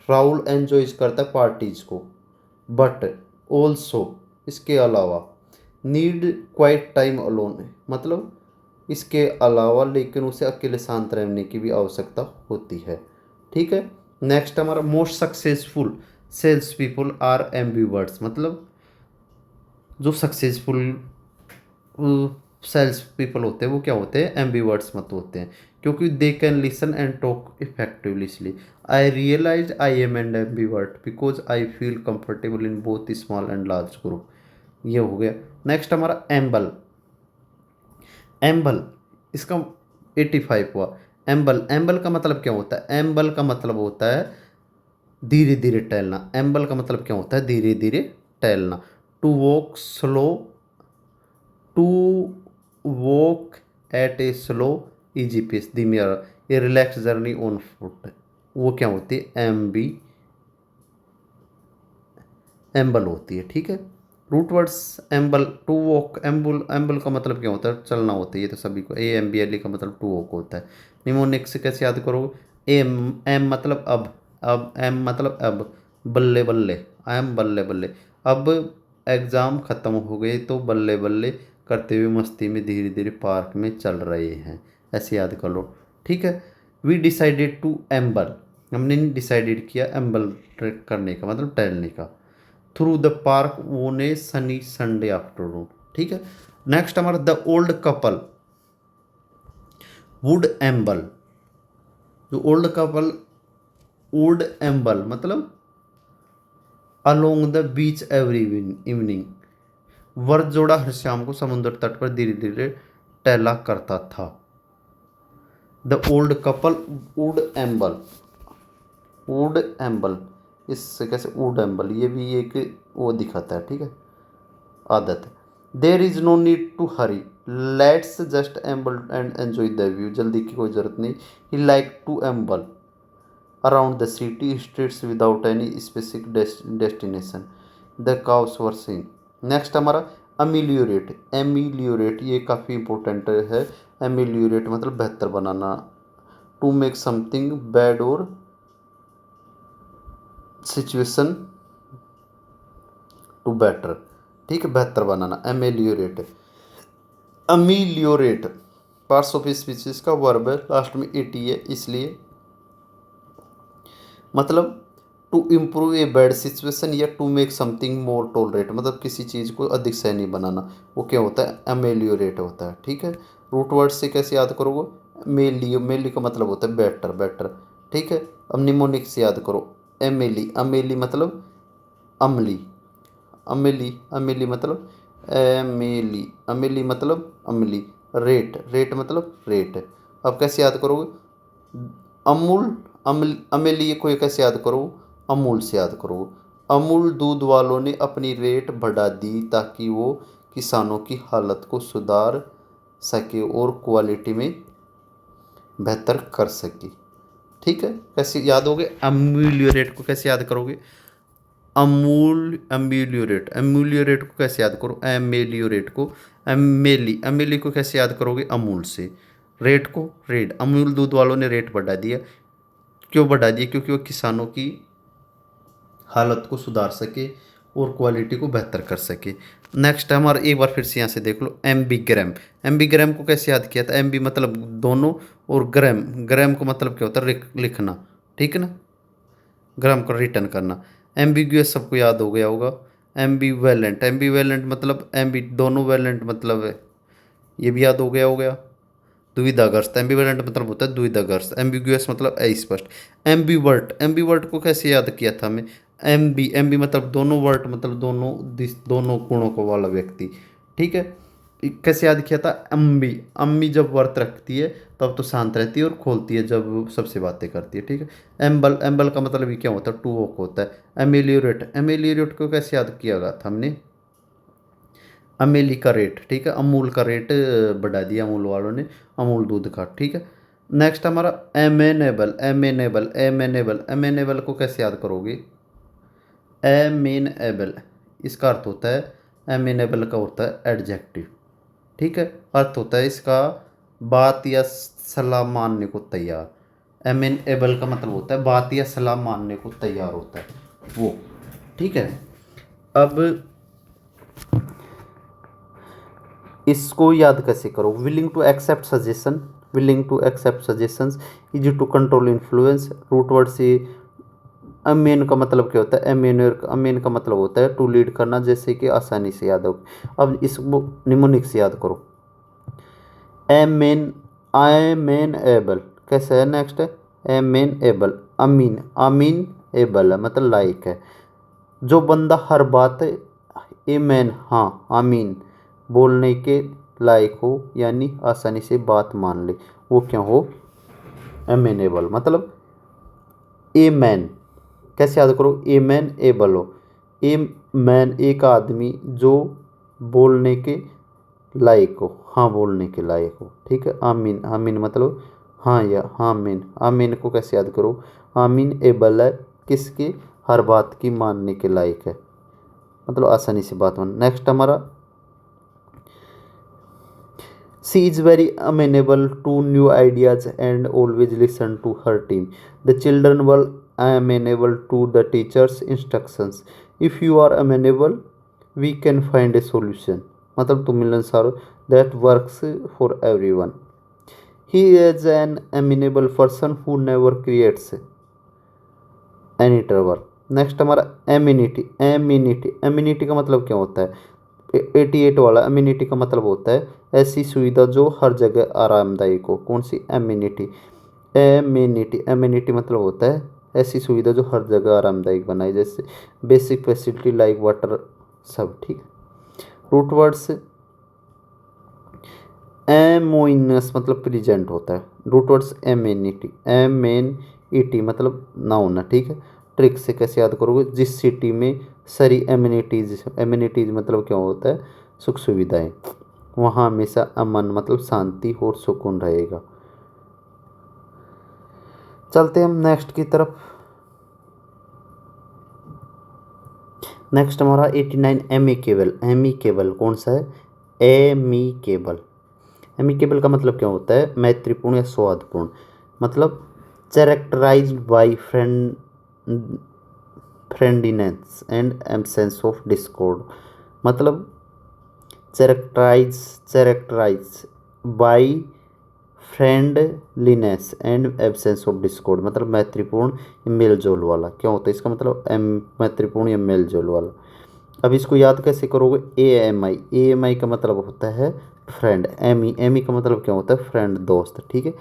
Rahul enjoys करता है पार्टीज को, बट ऑल्सो इसके अलावा नीड क्वाइट टाइम अलोन है, मतलब इसके अलावा लेकिन उसे अकेले शांत रहने की भी आवश्यकता होती है, ठीक है। नेक्स्ट हमारा most successful sales people are ambiverts, मतलब जो सक्सेसफुल सेल्स पीपल होते हैं वो क्या होते हैं? एम्बीवर्ट्स मत होते हैं, क्योंकि they can listen and talk effectively. इसलिए I realise I am an ambivert because I feel comfortable in both small and large group. ये हो गया। नेक्स्ट हमारा एम्बल। एम्बल इसका 85 हुआ। एम्बल का मतलब क्या होता है? एम्बल का मतलब होता है धीरे धीरे टहलना। एम्बल का मतलब क्या होता है? धीरे धीरे टहलना। To walk slow, to walk at a slow easy pace, धीमी ये रिलैक्स जर्नी ऑन फुट, वो क्या होती है? एम्बल होती है, ठीक है। Root words amble, to walk, amble का मतलब क्या होता है? चलना होता है, ये तो सभी को। AMBLE का मतलब टू वॉक होता है। निमोनिक से कैसे याद करोगे? एम मतलब अब एम मतलब अब, बल्ले बल्ले, आई एम बल्ले बल्ले। अब एग्ज़ाम ख़त्म हो गए तो बल्ले बल्ले करते हुए मस्ती में धीरे धीरे पार्क में चल रहे हैं, ऐसे याद कर लो, ठीक है। वी डिसाइडेड टू एम्बल, हमने डिसाइडेड किया एम्बल ट्रेक करने का मतलब टहलने का, through the park on a sunny Sunday afternoon, ठीक है। नेक्स्ट हमारा the old couple would amble. जो ओल्ड कपल वुड एम्बल मतलब along the beach every evening, वर जोड़ा हर शाम को समुद्र तट पर धीरे धीरे टहला करता था। The old couple would amble, would amble, इससे कैसे वुड एम्बल, ये भी एक वो दिखाता है, ठीक है, आदत है। There is no need to hurry, let's just amble and enjoy the view, जल्दी की कोई ज़रूरत नहीं। He like to amble around the city streets without any specific destination, the cows were sing. Next हमारा अमिलियोरेट। एमिलियोरेट ये काफ़ी important है। Ameliorate मतलब बेहतर बनाना, टू मेक समथिंग बैड और सिचुएशन टू बेटर, ठीक है, बेहतर बनाना, ameliorate. Ameliorate parts of speeches का वर्ब है, लास्ट में एटी है, इसलिए मतलब to improve a bad situation या to make something more tolerate, मतलब किसी चीज़ को अधिक सहनीय बनाना, वो क्या होता है? अमेलियोरेट होता है, ठीक है। रूट वर्ड से कैसे याद करोगे? मेली का मतलब होता है बेटर, ठीक है। अब निमोनिक से याद करो। अमेली मतलब अमली, अमेली मतलब अमेली मतलब अमली। रेट मतलब रेट। अब कैसे याद करोगे? अमूल, अमेली को कैसे याद करो? अमूल से याद करो। अमूल दूध वालों ने अपनी रेट बढ़ा दी ताकि वो किसानों की हालत को सुधार सके और क्वालिटी में बेहतर कर सके, ठीक है। कैसे याद होगे? अम्यूलियोरेट को कैसे याद करोगे? एम्यूलियोरेट को कैसे याद करो? एमेलियोरेट को एमेली को कैसे याद करोगे? अमूल से। रेट को रेट, अमूल दूध वालों ने रेट बढ़ा दिया, क्यों बढ़ा दिया? क्योंकि वो किसानों की हालत को सुधार सके और क्वालिटी को बेहतर कर सके। नेक्स्ट हमारा एक बार फिर से यहाँ से देख लो, एम्बीग्राम। एम्बीग्राम को कैसे याद किया था? एम्बी मतलब दोनों, और ग्राम, ग्राम को मतलब क्या होता है? लिखना, ठीक है ना, ग्राम को रिटर्न करना। एम्बिग्यूअस सबको याद हो गया होगा। एम्बीवेलेंट, एम्बीवेलेंट मतलब एम्बी दोनों, वेलेंट मतलब है, ये भी याद हो गया। द्विधाग्रस्त, एम्बीवेलेंट मतलब होता है द्विधाग्रस्त। एम्बिग्यूअस मतलब अस्पष्ट। एम्बीवर्ट, एम्बीवर्ट को कैसे याद किया था हमें? एम्बी, एम्बी मतलब दोनों, वर्ट मतलब दोनों दोनों गुणों को वाला व्यक्ति, ठीक है। कैसे याद किया था? अम्बी, अम्मी जब व्रत रखती है तब तो शांत रहती है, और खोलती है जब सबसे बातें करती है, ठीक है। एम्बल, एम्बल का मतलब ये क्या होता है? टू वॉक होता है। एमेलियोरेट, एमेलियोरेट को कैसे याद किया गया था हमने? अमेली का रेट, ठीक है, अमूल का रेट बढ़ा दिया अमूल वालों ने, अमूल दूध का, ठीक है। नेक्स्ट हमारा एमेनेबल, एमेनेबल, एमेनेबल, एमेनेबल को कैसे याद करोगे? एमेनेबल, इसका अर्थ होता है, एमेनेबल का होता है एडजेक्टिव, ठीक है। अर्थ होता है इसका बात या सलाह मानने को तैयार। एमेनेबल का मतलब होता है बात या सलाह मानने को तैयार होता है वो, ठीक है। अब इसको याद कैसे करो? Willing to accept suggestion, willing to accept suggestions, easy to control influence. Root word से अमेन का मतलब क्या होता है? अमेन का मतलब होता है टू लीड करना, जैसे कि आसानी से याद हो। अब इसको निमोनिक से याद करो। एमेन, आई मेन एबल कैसे है? नेक्स्ट है एमेन एबल, अमीन, अमीन एबल है मतलब लाइक है। जो बंदा हर बात एमेन, हाँ आमीन बोलने के लायक हो, यानी आसानी से बात मान ले, वो क्या हो? एमेनेबल मतलब ए मैन। कैसे याद करो? ए मैन एबल हो। ए मैन एक आदमी जो बोलने के लायक हो, हाँ बोलने के लायक हो, ठीक है। आमीन, आमीन मतलब हाँ या हाँ मीन। आमीन को कैसे याद करो? आमीन एबल है किसके? हर बात की मानने के लायक है, मतलब आसानी से बात मान। नेक्स्ट हमारा she is very amenable to new ideas and always listen to her team. The children were amenable to the teacher's instructions. If you are amenable, we can find a solution. मतलब तुम मिलनसार that works for everyone. He is an amenable person who never creates any trouble. Next हमारा immunity, immunity, immunity का मतलब क्या होता है? 88 वाला एम्यूनिटी का मतलब होता है ऐसी सुविधा जो हर जगह आरामदायक हो। कौन सी? एम्यूनिटी, एम्यूनिटी, एम्यूनिटी मतलब होता है ऐसी सुविधा जो हर जगह आरामदायक बनाए, जैसे बेसिक फैसिलिटी लाइक वाटर, सब, ठीक है। रूट वर्ड्स एमोइनस मतलब प्रेजेंट होता है। रूट वर्ड्स एमेनिटी, एमेनिटी मतलब नाउन है, ठीक है। ट्रिक से कैसे याद करोगे? जिस सिटी में सारी एमिनिटीज, एमिनिटीज मतलब क्या होता है? सुख सुविधाएं, वहाँ हमेशा अमन मतलब शांति और सुकून रहेगा। चलते हैं हम नेक्स्ट की तरफ। नेक्स्ट हमारा 89 एमिकेबल, एमिकेबल कौन सा है? एमिकेबल, एमिकेबल का मतलब क्या होता है? मैत्रीपूर्ण या सौहार्दपूर्ण, मतलब characterised by friendliness and absence of discord. मतलब characterise by friendliness and absence of discord, मतलब मैत्रीपूर्ण मेल जोल वाला। क्या होता है इसका मतलब? मैत्रीपूर्ण या मेल जोल वाला। अब इसको याद कैसे करोगे? AMI, AMI का मतलब होता है फ्रेंड। एमी, एमी का मतलब क्या होता है? फ्रेंड, दोस्त, ठीक है।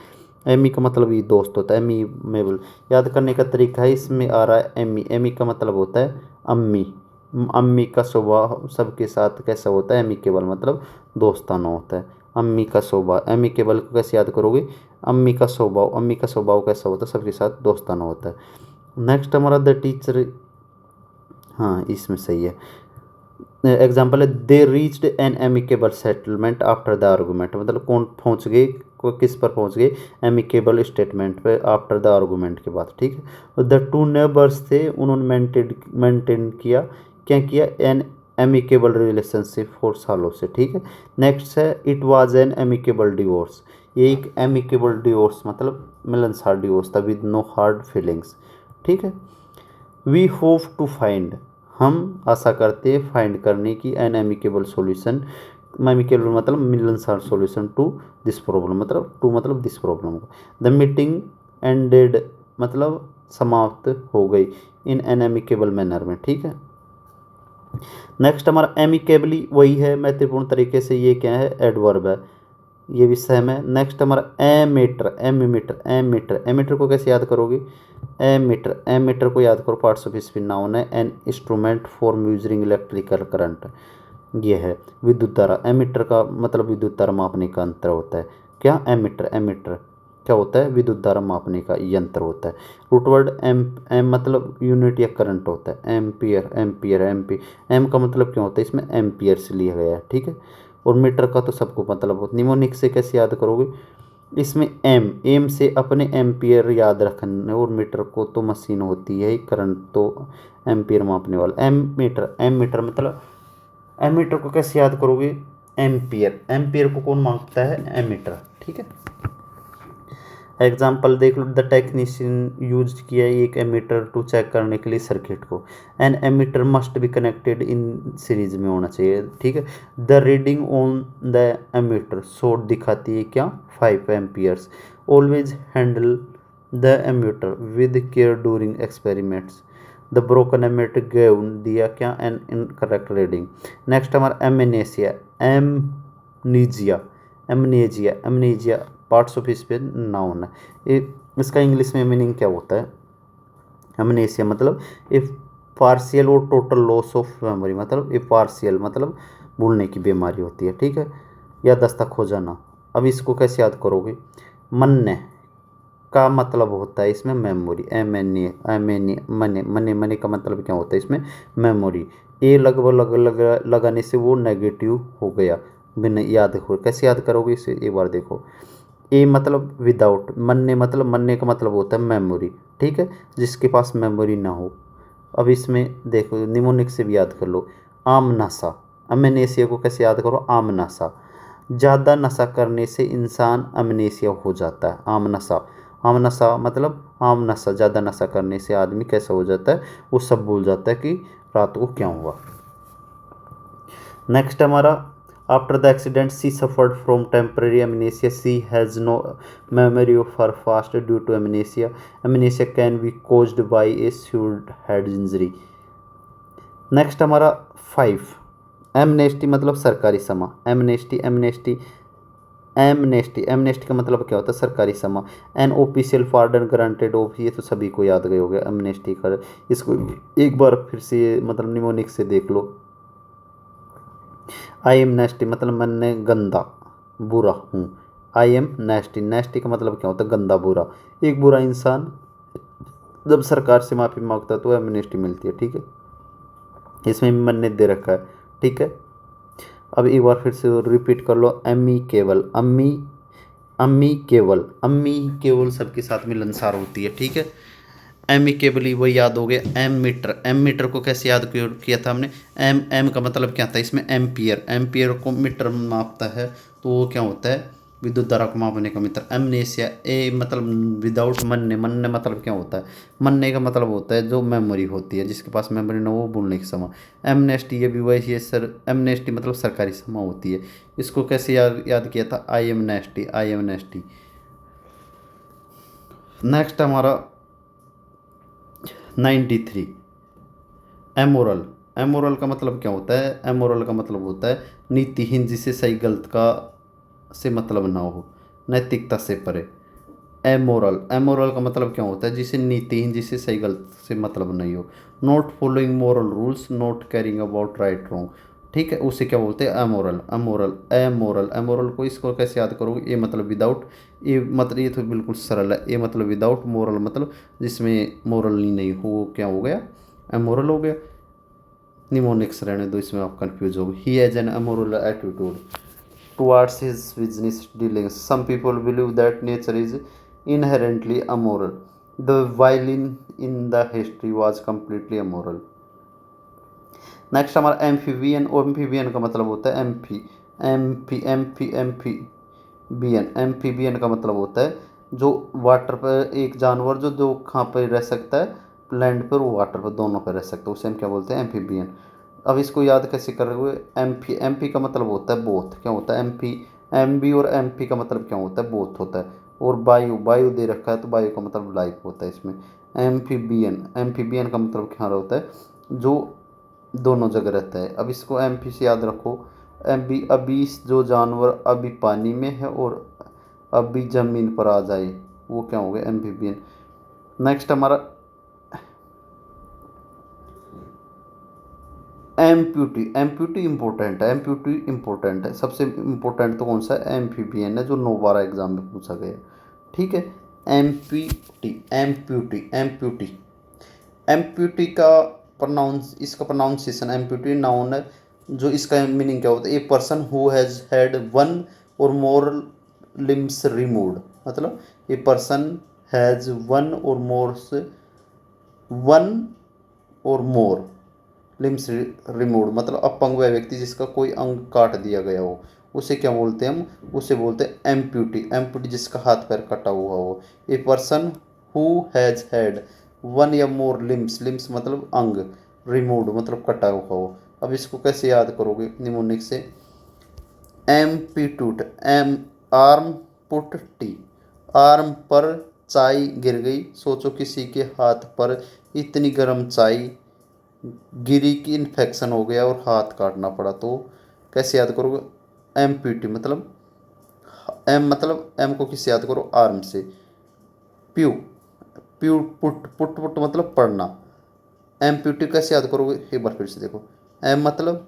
एमी का मतलब ये दोस्त होता है, एमी मेबल। याद करने का तरीका है, इसमें आ रहा है एमी, एमी का मतलब होता है अम्मी। अम्मी का स्वभाव सबके साथ कैसा होता है? एमिकेबल मतलब दोस्ताना होता है। अम्मी का स्वभाव, एमिकेबल को कैसे याद करोगे? अम्मी का स्वभाव, अम्मी का स्वभाव कैसा होता है? सबके साथ दोस्ताना होता है। नेक्स्ट हमारा द टीचर, हाँ इसमें सही है। एग्जाम्पल है they reached N amicable settlement after the argument, मतलब कौन पहुंच गए, को किस पर पहुंच गए? एमिकेबल स्टेटमेंट पे आफ्टर द आर्गूमेंट के बाद, ठीक है। द टू नेबर्स थे, उन्होंने मेंटेन किया, क्या किया? एन एमिकेबल रिलेशनशिप 4 सालों से, ठीक है। नेक्स्ट है it was an amicable divorce, ये एक एमिकेबल डिवोर्स मतलब मिलनसार डिवोर्स था विद नो हार्ड फीलिंग्स, ठीक है। वी होप टू फाइंड, हम आशा करते हैं फाइंड करने की एन एमिकेबल सॉल्यूशन। एमिकेबल मतलब मिलनसार सॉल्यूशन टू दिस प्रॉब्लम, मतलब टू मतलब दिस प्रॉब्लम को। द मीटिंग एंडेड मतलब समाप्त हो गई इन एन एमिकेबल मैनर में, ठीक है। नेक्स्ट हमारा एमिकेबली वही है मैत्रीपूर्ण तरीके से, ये क्या है, एडवर्ब है, ये भी सेम है। नेक्स्ट हमारा एमीटर, एमीटर, एमीटर, एमीटर को कैसे याद करोगे, एमीटर, एमीटर को याद करो, पार्ट्स ऑफ स्पीच नाउन है, an instrument for measuring electrical current, ये है विद्युत धारा। एमीटर का मतलब विद्युत धारा मापने का यंत्र होता है। क्या, एमीटर, एमीटर क्या होता है, विद्युत धारा मापने का यंत्र होता है। रूट वर्ड एम, एम मतलब यूनिट या करंट होता है, एम्पियर, एम्पियर, एम्पी, एम का मतलब क्या होता है, इसमें एम्पियर से लिया गया है, ठीक है। और मीटर का तो सबको मतलब होता है। निमोनिक से कैसे याद करोगे, इसमें एम, एम से अपने एम्पियर याद रखने, और मीटर को तो मशीन होती है, करंट तो एम्पियर मापने वाला। एम मीटर, एम मीटर मतलब एमीटर को कैसे याद करोगे, एम्पियर, एम्पियर को कौन मांगता है, एमीटर, ठीक है। एग्जाम्पल देख लो, द टेक्नीशियन यूज किया एक एमीटर टू चेक करने के लिए सर्किट को। An ammeter must be connected in series में होना चाहिए, ठीक है। The reading on the ammeter short दिखाती है क्या, 5 amperes. Always handle the ammeter with care during experiments. The broken ammeter gave दिया क्या, एन इनकरेक्ट रीडिंग। नेक्स्ट हमारा amnesia, amnesia, amnesia, amnesia parts of speech noun है। इसका English में meaning क्या होता है, एमनेसिया मतलब ए पार्शियल और टोटल लॉस ऑफ मेमोरी, मतलब ए पार्शियल मतलब भूलने की बीमारी होती है, ठीक है, या दस्ता खो जाना। अब इसको कैसे याद करोगे, मन्ने का मतलब होता है इसमें memory, M N A, M N A, मने, मने, मने का मतलब क्या होता है इसमें मेमोरी। ए लगभग लगाने से वो नेगेटिव हो गया, बिना याद हो, कैसे याद करोगे इसे एक बार देखो। ए मतलब विदाउट, मन्ने मतलब, मन्ने का मतलब होता है मेमोरी, ठीक है, जिसके पास मेमोरी ना हो। अब इसमें देखो निमोनिक से भी याद कर लो, आम नशा, अमनेसिया को कैसे याद करो, आम नशा। ज़्यादा नशा करने से इंसान अमनेसिया हो जाता है, आम नशा, आम नशा मतलब आम नशा, ज़्यादा नशा करने से आदमी कैसा हो जाता है, वो सब भूल जाता है कि रात को क्या हुआ। नेक्स्ट हमारा, after the accident she suffered from temporary amnesia, she has no memory of her past due to amnesia. Amnesia can be caused by a severe head injury. Next हमारा 5, एमनेस्टी मतलब सरकारी क्षमा, एमनेस्टी, एमनेस्टी, एमनेस्टी, एमनेस्टी का मतलब क्या होता है, सरकारी क्षमा। An official pardon granted of, ये तो सभी को याद गए हो गया एमनेस्टी का। इसको एक बार फिर से मतलब निमोनिक से देख लो, आई एम नेस्टी मतलब मैंने गंदा बुरा हूँ, आई एम नेस्टी, नेस्टी का मतलब क्या होता है, गंदा बुरा। एक बुरा इंसान जब सरकार से माफ़ी मांगता है तो एमनेस्टी मिलती है, ठीक है, इसमें मन्नत दे रखा है, ठीक है। अब एक बार फिर से रिपीट कर लो, अम्मी केवल, अम्मी, अम्मी केवल, अम्मी केवल सबके साथ मिलनसार होती है, ठीक है। एमिकेबली वो याद हो गया। एम मीटर, एम मीटर को कैसे याद किया था हमने, एम, एम का मतलब क्या था इसमें, एम्पियर, एम्पियर को मीटर मापता है, तो वो क्या होता है, विद्युत धारा को मापने का मीटर। एमनेसिया, ए मतलब विदाउट, मन्ने, मन्ने मतलब क्या होता है, मन्ने का मतलब होता है जो मेमोरी होती है, जिसके पास मेमोरी ना हो भूलने की समय। एमनेस्टी, ये भी वही है सर, एमनेस्टी मतलब सरकारी क्षमा होती है। इसको कैसे याद किया था, I am नेस्टी, I am नेस्टी। Next हमारा 93, एमोरल, एमोरल का मतलब क्या होता है, एमोरल का मतलब होता है नीतिहीन, जिसे सही गलत का से मतलब ना हो, नैतिकता से परे। एमोरल, एमोरल का मतलब क्या होता है, जिसे नीतिहीन, जिसे सही गलत से मतलब नहीं हो। Not following moral rules, not carrying about right wrong, ठीक है, उसे क्या बोलते हैं, अमोरल, अमोरल, एमोरल, एमोरल को इसको कैसे याद करोगे, ए मतलब विदाउट, ए मतलब ये तो बिल्कुल सरल है, ए मतलब विदाउट, मोरल मतलब जिसमें मोरल नहीं हो, वो क्या हो गया, एमोरल हो गया। निमोनिक्स रहने दो, इसमें आप कंफ्यूज हो गए। He has an amoral attitude towards his business dealings. Some people believe that nature is inherently amoral. The violin in the history was completely amoral. Next हमारा एम्फीबियन, एम्फीबियन का मतलब होता है amphi, amphi, amphi, amphibian, amphibian का मतलब होता है जो वाटर पर एक जानवर जो जो कहाँ पर रह सकता है, लैंड पर वो वाटर पर, दोनों पर रह सकता है, उसे हम क्या बोलते हैं, एम्फीबियन। अब इसको याद कैसे कर रहे हुए, एम्फी, एम्फी का मतलब होता है बोथ, क्या होता है एम्फी, एमबी और एम्फी का मतलब क्या होता है, बोथ होता है। और वायु, वायु दे रखा है तो वायु का मतलब लाइफ होता है इसमें। एम्फीबियन, एम्फीबियन का मतलब क्या होता है, जो दोनों जगह रहता है। अब इसको एम्फी से याद रखो, एम्फी, अभी जो जानवर अभी पानी में है और अभी जमीन पर आ जाए, वो क्या हो गया, एम्फीबियन। नेक्स्ट हमारा एम्प्यूटी, एम्प्यूटी इंपॉर्टेंट है, एम्प्यूटी इंपॉर्टेंट है, सबसे इंपॉर्टेंट तो कौन सा है, एम्फीबियन है, जो 9/12 एग्जाम में पूछा गया। ठीक है, एम्प्यूटी, एम्प्यूटी, एम्प्यूटी, एम्प्यूटी का प्रोनाउंस, इसका प्रोनाउंसिएशन, एम्प्यूटी नाउन है, जो इसका मीनिंग क्या होता है, ए person who has had one और मोर लिम्स रिमूव्ड, मतलब ए पर्सन हैज़ वन और मोर लिम्स रिमूव्ड, मतलब अपंग वह व्यक्ति जिसका कोई अंग काट दिया गया हो, उसे क्या बोलते हैं हम, उसे बोलते हैं एम्प्यूटी, एम्प्यूटी जिसका हाथ पैर कटा हुआ हो। ए person who has had one या मोर लिम्स, लिम्स मतलब अंग, रिमूव्ड मतलब कटा हुआ हो। अब इसको कैसे याद करोगे निमोनिक से, amputate, am, arm put tea, arm पर चाय गिर गई, सोचो किसी के हाथ पर इतनी गर्म चाय गिरी की इन्फेक्शन हो गया और हाथ काटना पड़ा, तो कैसे याद करोगे, एम्पीटी मतलब, एम मतलब, एम को किससे याद करो, आर्म से। प्यू, प्यू पुट, पुट पुट मतलब पढ़ना, एम्पीटी कैसे याद करोगे, एक बार फिर से देखो, एम मतलब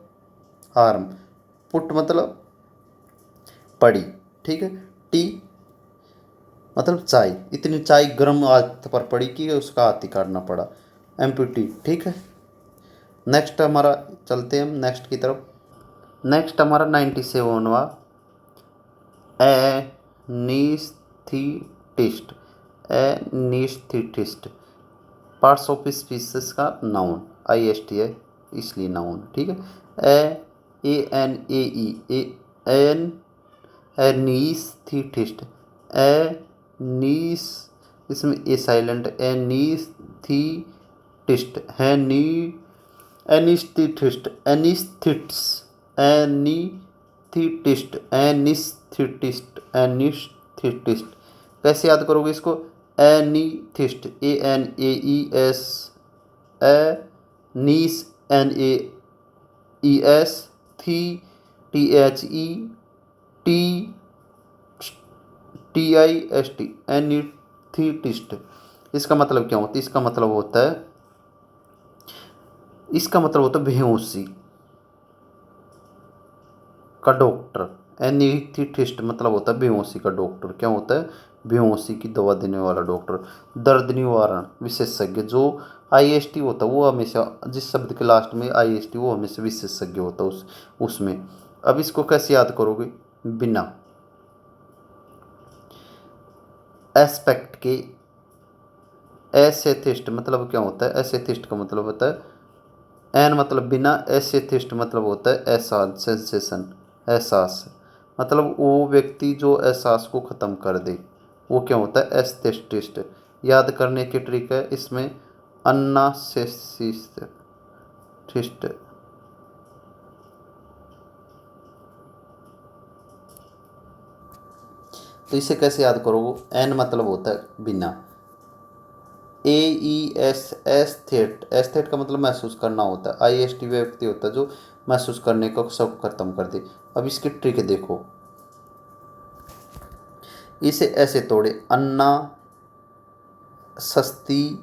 आर्म, पुट मतलब पड़ी, ठीक है, टी मतलब चाय, इतनी चाय गर्म हाथ पर पड़ी कि उसका हाथ ही काटना पड़ा, एम्पीटी। ठीक है, नेक्स्ट हमारा, चलते हैं हम नेक्स्ट की तरफ। नेक्स्ट हमारा 97वां, anaesthetist, anaesthetist, parts of species का नाउन, आई एस टी है इसलिए नाउन, ठीक है। A N A E, N, anaesthetist, एनीस, इसमें ए साइलेंट, एनीस्थीटिस्ट, एनी, एनीस्थीटिस्ट, एनीस्थीट्स, एनीस्थीटिस्ट, एनीस्थीटिस्ट, एनीस्थीटिस्ट, कैसे याद करोगे इसको, anaesthetist, A N A E S, नीस, एन ए ई एस, थी, T H E, T, T I S T, anaesthetist. इसका मतलब क्या होता है, इसका मतलब होता है, इसका मतलब होता है बेहोशी का डॉक्टर, एनीथिटिस्ट मतलब होता है बेहोशी का डॉक्टर, क्या होता है, बेहोशी की दवा देने वाला डॉक्टर। दर्द निवारण विशेषज्ञ, जो आईएसटी होता है वो हमेशा, जिस शब्द के लास्ट में आईएसटी, वो हमेशा विशेषज्ञ होता है उसमें। अब इसको कैसे याद करोगे, बिना एस्पेक्ट के, एसेथिस्ट मतलब क्या होता है, एसेथिस्ट का मतलब होता है, एन मतलब बिना, एसेथिस्ट मतलब होता है एहसास, सेंसेशन, एहसास, मतलब वो व्यक्ति जो एहसास को ख़त्म कर दे, वो क्या होता है, एस्थेटिस्ट। याद करने की ट्रिक है इसमें, अन्नासेसिस्ट, तो इसे कैसे याद करोगे, एन मतलब होता है बिना, ए ई एस, एस्थेट, एस्थेट का मतलब महसूस करना होता है, आई एस टी व्यक्ति होता है जो महसूस करने का सब खत्म कर दे। अब इसकी ट्रिक देखो, इसे ऐसे तोड़े, अन्ना सस्ती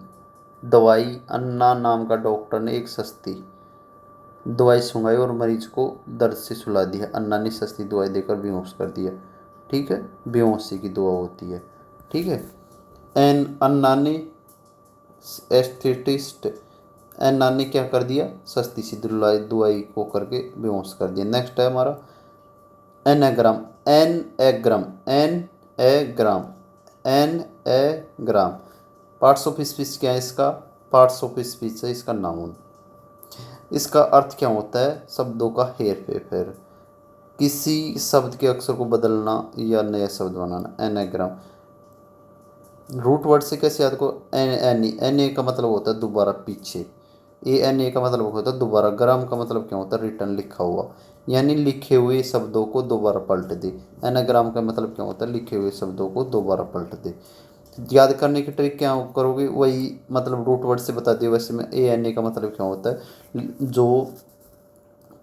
दवाई, अन्ना नाम का डॉक्टर ने एक सस्ती दवाई सुंघाई और मरीज को दर्द से सुला दिया, अन्ना ने सस्ती दवाई देकर बेहोश कर दिया, ठीक है, बेहोशी की दवा होती है, ठीक है। एन, अन्ना ने, एस्थेटिस्ट, अन्ना ने क्या कर दिया, सस्ती सी दवाई को करके बेहोश कर दिया। नेक्स्ट है हमारा anagram, anagram, anagram, anagram, parts of speech क्या है इसका, पार्ट्स ऑफ स्पीच है इसका नाउन। इसका अर्थ क्या होता है, शब्दों का हेर फेर, किसी शब्द के अक्षर को बदलना या नया शब्द बनाना, एनाग्राम। रूट वर्ड से कैसे याद को, एन ए का मतलब होता है दोबारा पीछे, ए एन ए का मतलब होता है दोबारा, ग्राम का मतलब क्या होता है, रिटर्न लिखा हुआ, यानी लिखे हुए शब्दों को दोबारा पलट दे। एनाग्राम का मतलब क्या होता है, लिखे हुए शब्दों को दोबारा पलट दे। याद करने की ट्रिक क्या करोगे, वही मतलब रूट वर्ड से बता दिया वैसे में। ए एन ए का मतलब क्या होता है, जो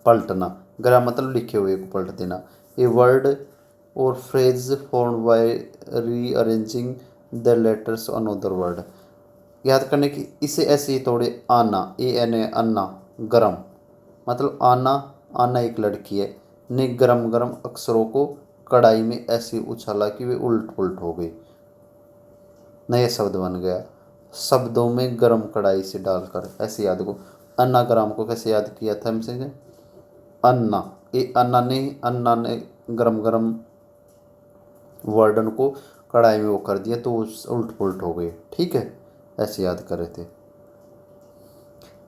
पलटना, ग्राम मतलब लिखे हुए को पलट देना। ए वर्ड और phrase formed by rearranging the letters on other word. याद करने की, इसे ऐसे ही तोड़े, आना, ए एन ए, अन्ना, गरम, मतलब आना, आना एक लड़की है, ने गरम गरम अक्षरों को कढ़ाई में ऐसे उछाला कि वे उल्ट पुल्ट हो गई, नया शब्द बन गया, शब्दों में गरम कढ़ाई से डालकर, ऐसे याद को। अन्ना ग्राम को कैसे याद किया था हमसे, अन्ना, ए अन्ना ने गरम गरम वर्डन को कढ़ाई में वो कर दिया तो उल्ट पुल्ट हो गए, ठीक है, ऐसे याद कर रहे थे।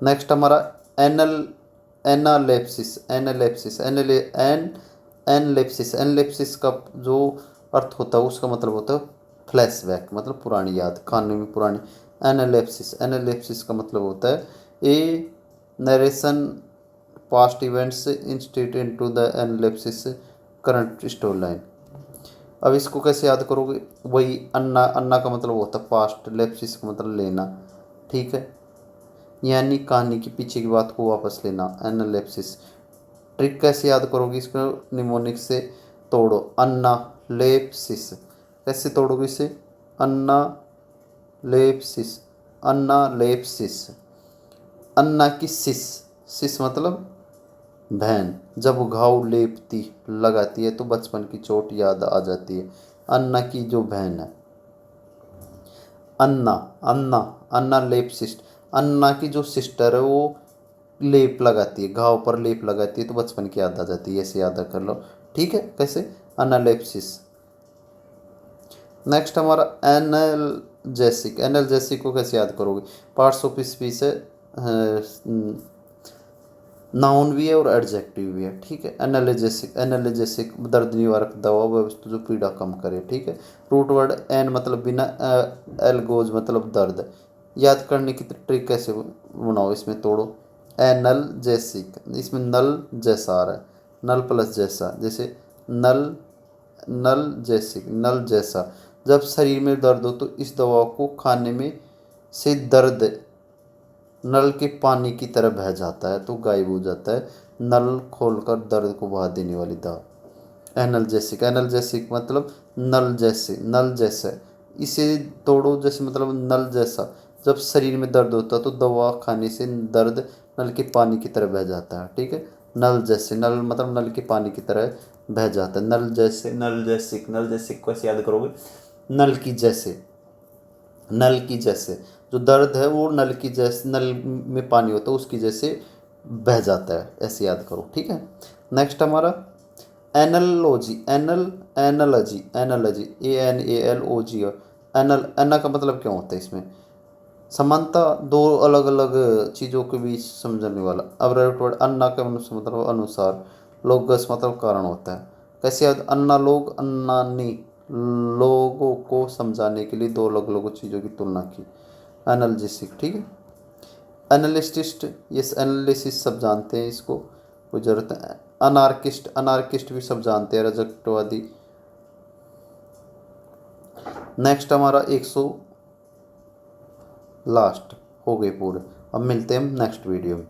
नेक्स्ट हमारा एनल एनालेप्सिस एनालेप्सिस एनलेप्सिस एनलेप्सिस का जो अर्थ होता है उसका मतलब होता है फ्लैशबैक, मतलब पुरानी याद, खाने में पुरानी। एनालेप्सिस का मतलब होता है a narration past events instate into the analepsis current story line. अब इसको कैसे याद करोगे, वही अन्ना, अन्ना का मतलब होता है पास्ट, लेप्सिस का मतलब लेना, ठीक है, यानी कहानी के पीछे की बात को वापस लेना, एनालेप्सिस। ट्रिक कैसे याद करोगे इसको, निमोनिक से तोड़ो, अन्ना लेप्सिस, कैसे तोड़ोगे इसे, अन्ना लेप्सिस, अन्ना लेप्सिस, अन्ना की सिस, सिस मतलब बहन, जब घाव लेपती लगाती है तो बचपन की चोट याद आ जाती है, अन्ना की जो बहन है, अन्ना, अन्ना, अन्ना लेप सिस्ट, अन्ना की जो सिस्टर है वो लेप लगाती है, घाव पर लेप लगाती है तो बचपन की याद आ जाती है, ऐसे याद कर लो, ठीक है, कैसे, अनालेप्सिस। नेक्स्ट हमारा एनलजेसिक, एनलजेसिक को कैसे याद करोगे, पार्ट्स ऑफ स्पीच है, नाउन भी है और एडजेक्टिव भी है, ठीक है। एनालिजेसिक, एनालिजेसिक दर्द निवारक दवा व वस्तु जो पीड़ा कम करे, ठीक है। रूट वर्ड एन मतलब बिना, एलगोज मतलब दर्द। याद करने की ट्रिक कैसे बनाओ, इसमें तोड़ो, एनलजेसिक, इसमें नल जैसा आ रहा है, नल प्लस जैसा, जैसे नल, नल जैसिक, नल जैसा, जब शरीर में दर्द हो तो इस दवा को खाने में से दर्द नल के पानी की तरह बह जाता है, तो गायब हो जाता है, नल खोलकर दर्द को बहा देने वाली दवा। एनल्जेसिक, एनल्जेसिक मतलब नल जैसे, नल जैसा, इसे तोड़ो, जैसे मतलब नल जैसा, जब शरीर में दर्द होता है तो दवा खाने से दर्द नल के पानी की तरह बह जाता है, ठीक है। नल जैसे, नल मतलब नल के पानी की तरह बह जाता है, नल जैसे, नल जैसिक, नल जैसिक को ऐसे याद करोगे, नल की जैसे, नल की जैसे, जो दर्द है वो नल की जैसे, नल में पानी होता है उसकी जैसे बह जाता है, ऐसे याद करो, ठीक है। नेक्स्ट हमारा analogy, analogy, analogy, A N A L O G, एनल, एना का मतलब क्या होता है इसमें, समानता, दो अलग अलग चीज़ों के बीच समझने वाला। अब राइट वर्ड, अन्ना का मतलब अनुसार, लोगस मतलब कारण होता है, कैसे याद, अन्ना लोग, अन्नानी, लोगों को समझाने के लिए दो अलग अलग चीज़ों की तुलना की, एनालिसिस, ठीक है। एनालिस्टिस्ट, यस, एनालिसिस सब जानते हैं, इसको कोई ज़रूरत है। अनार्किस्ट, अनार्किस्ट भी सब जानते हैं, रजकटवादी। नेक्स्ट हमारा 100 लास्ट हो गए पूरे। अब मिलते हैं हम नेक्स्ट वीडियो में।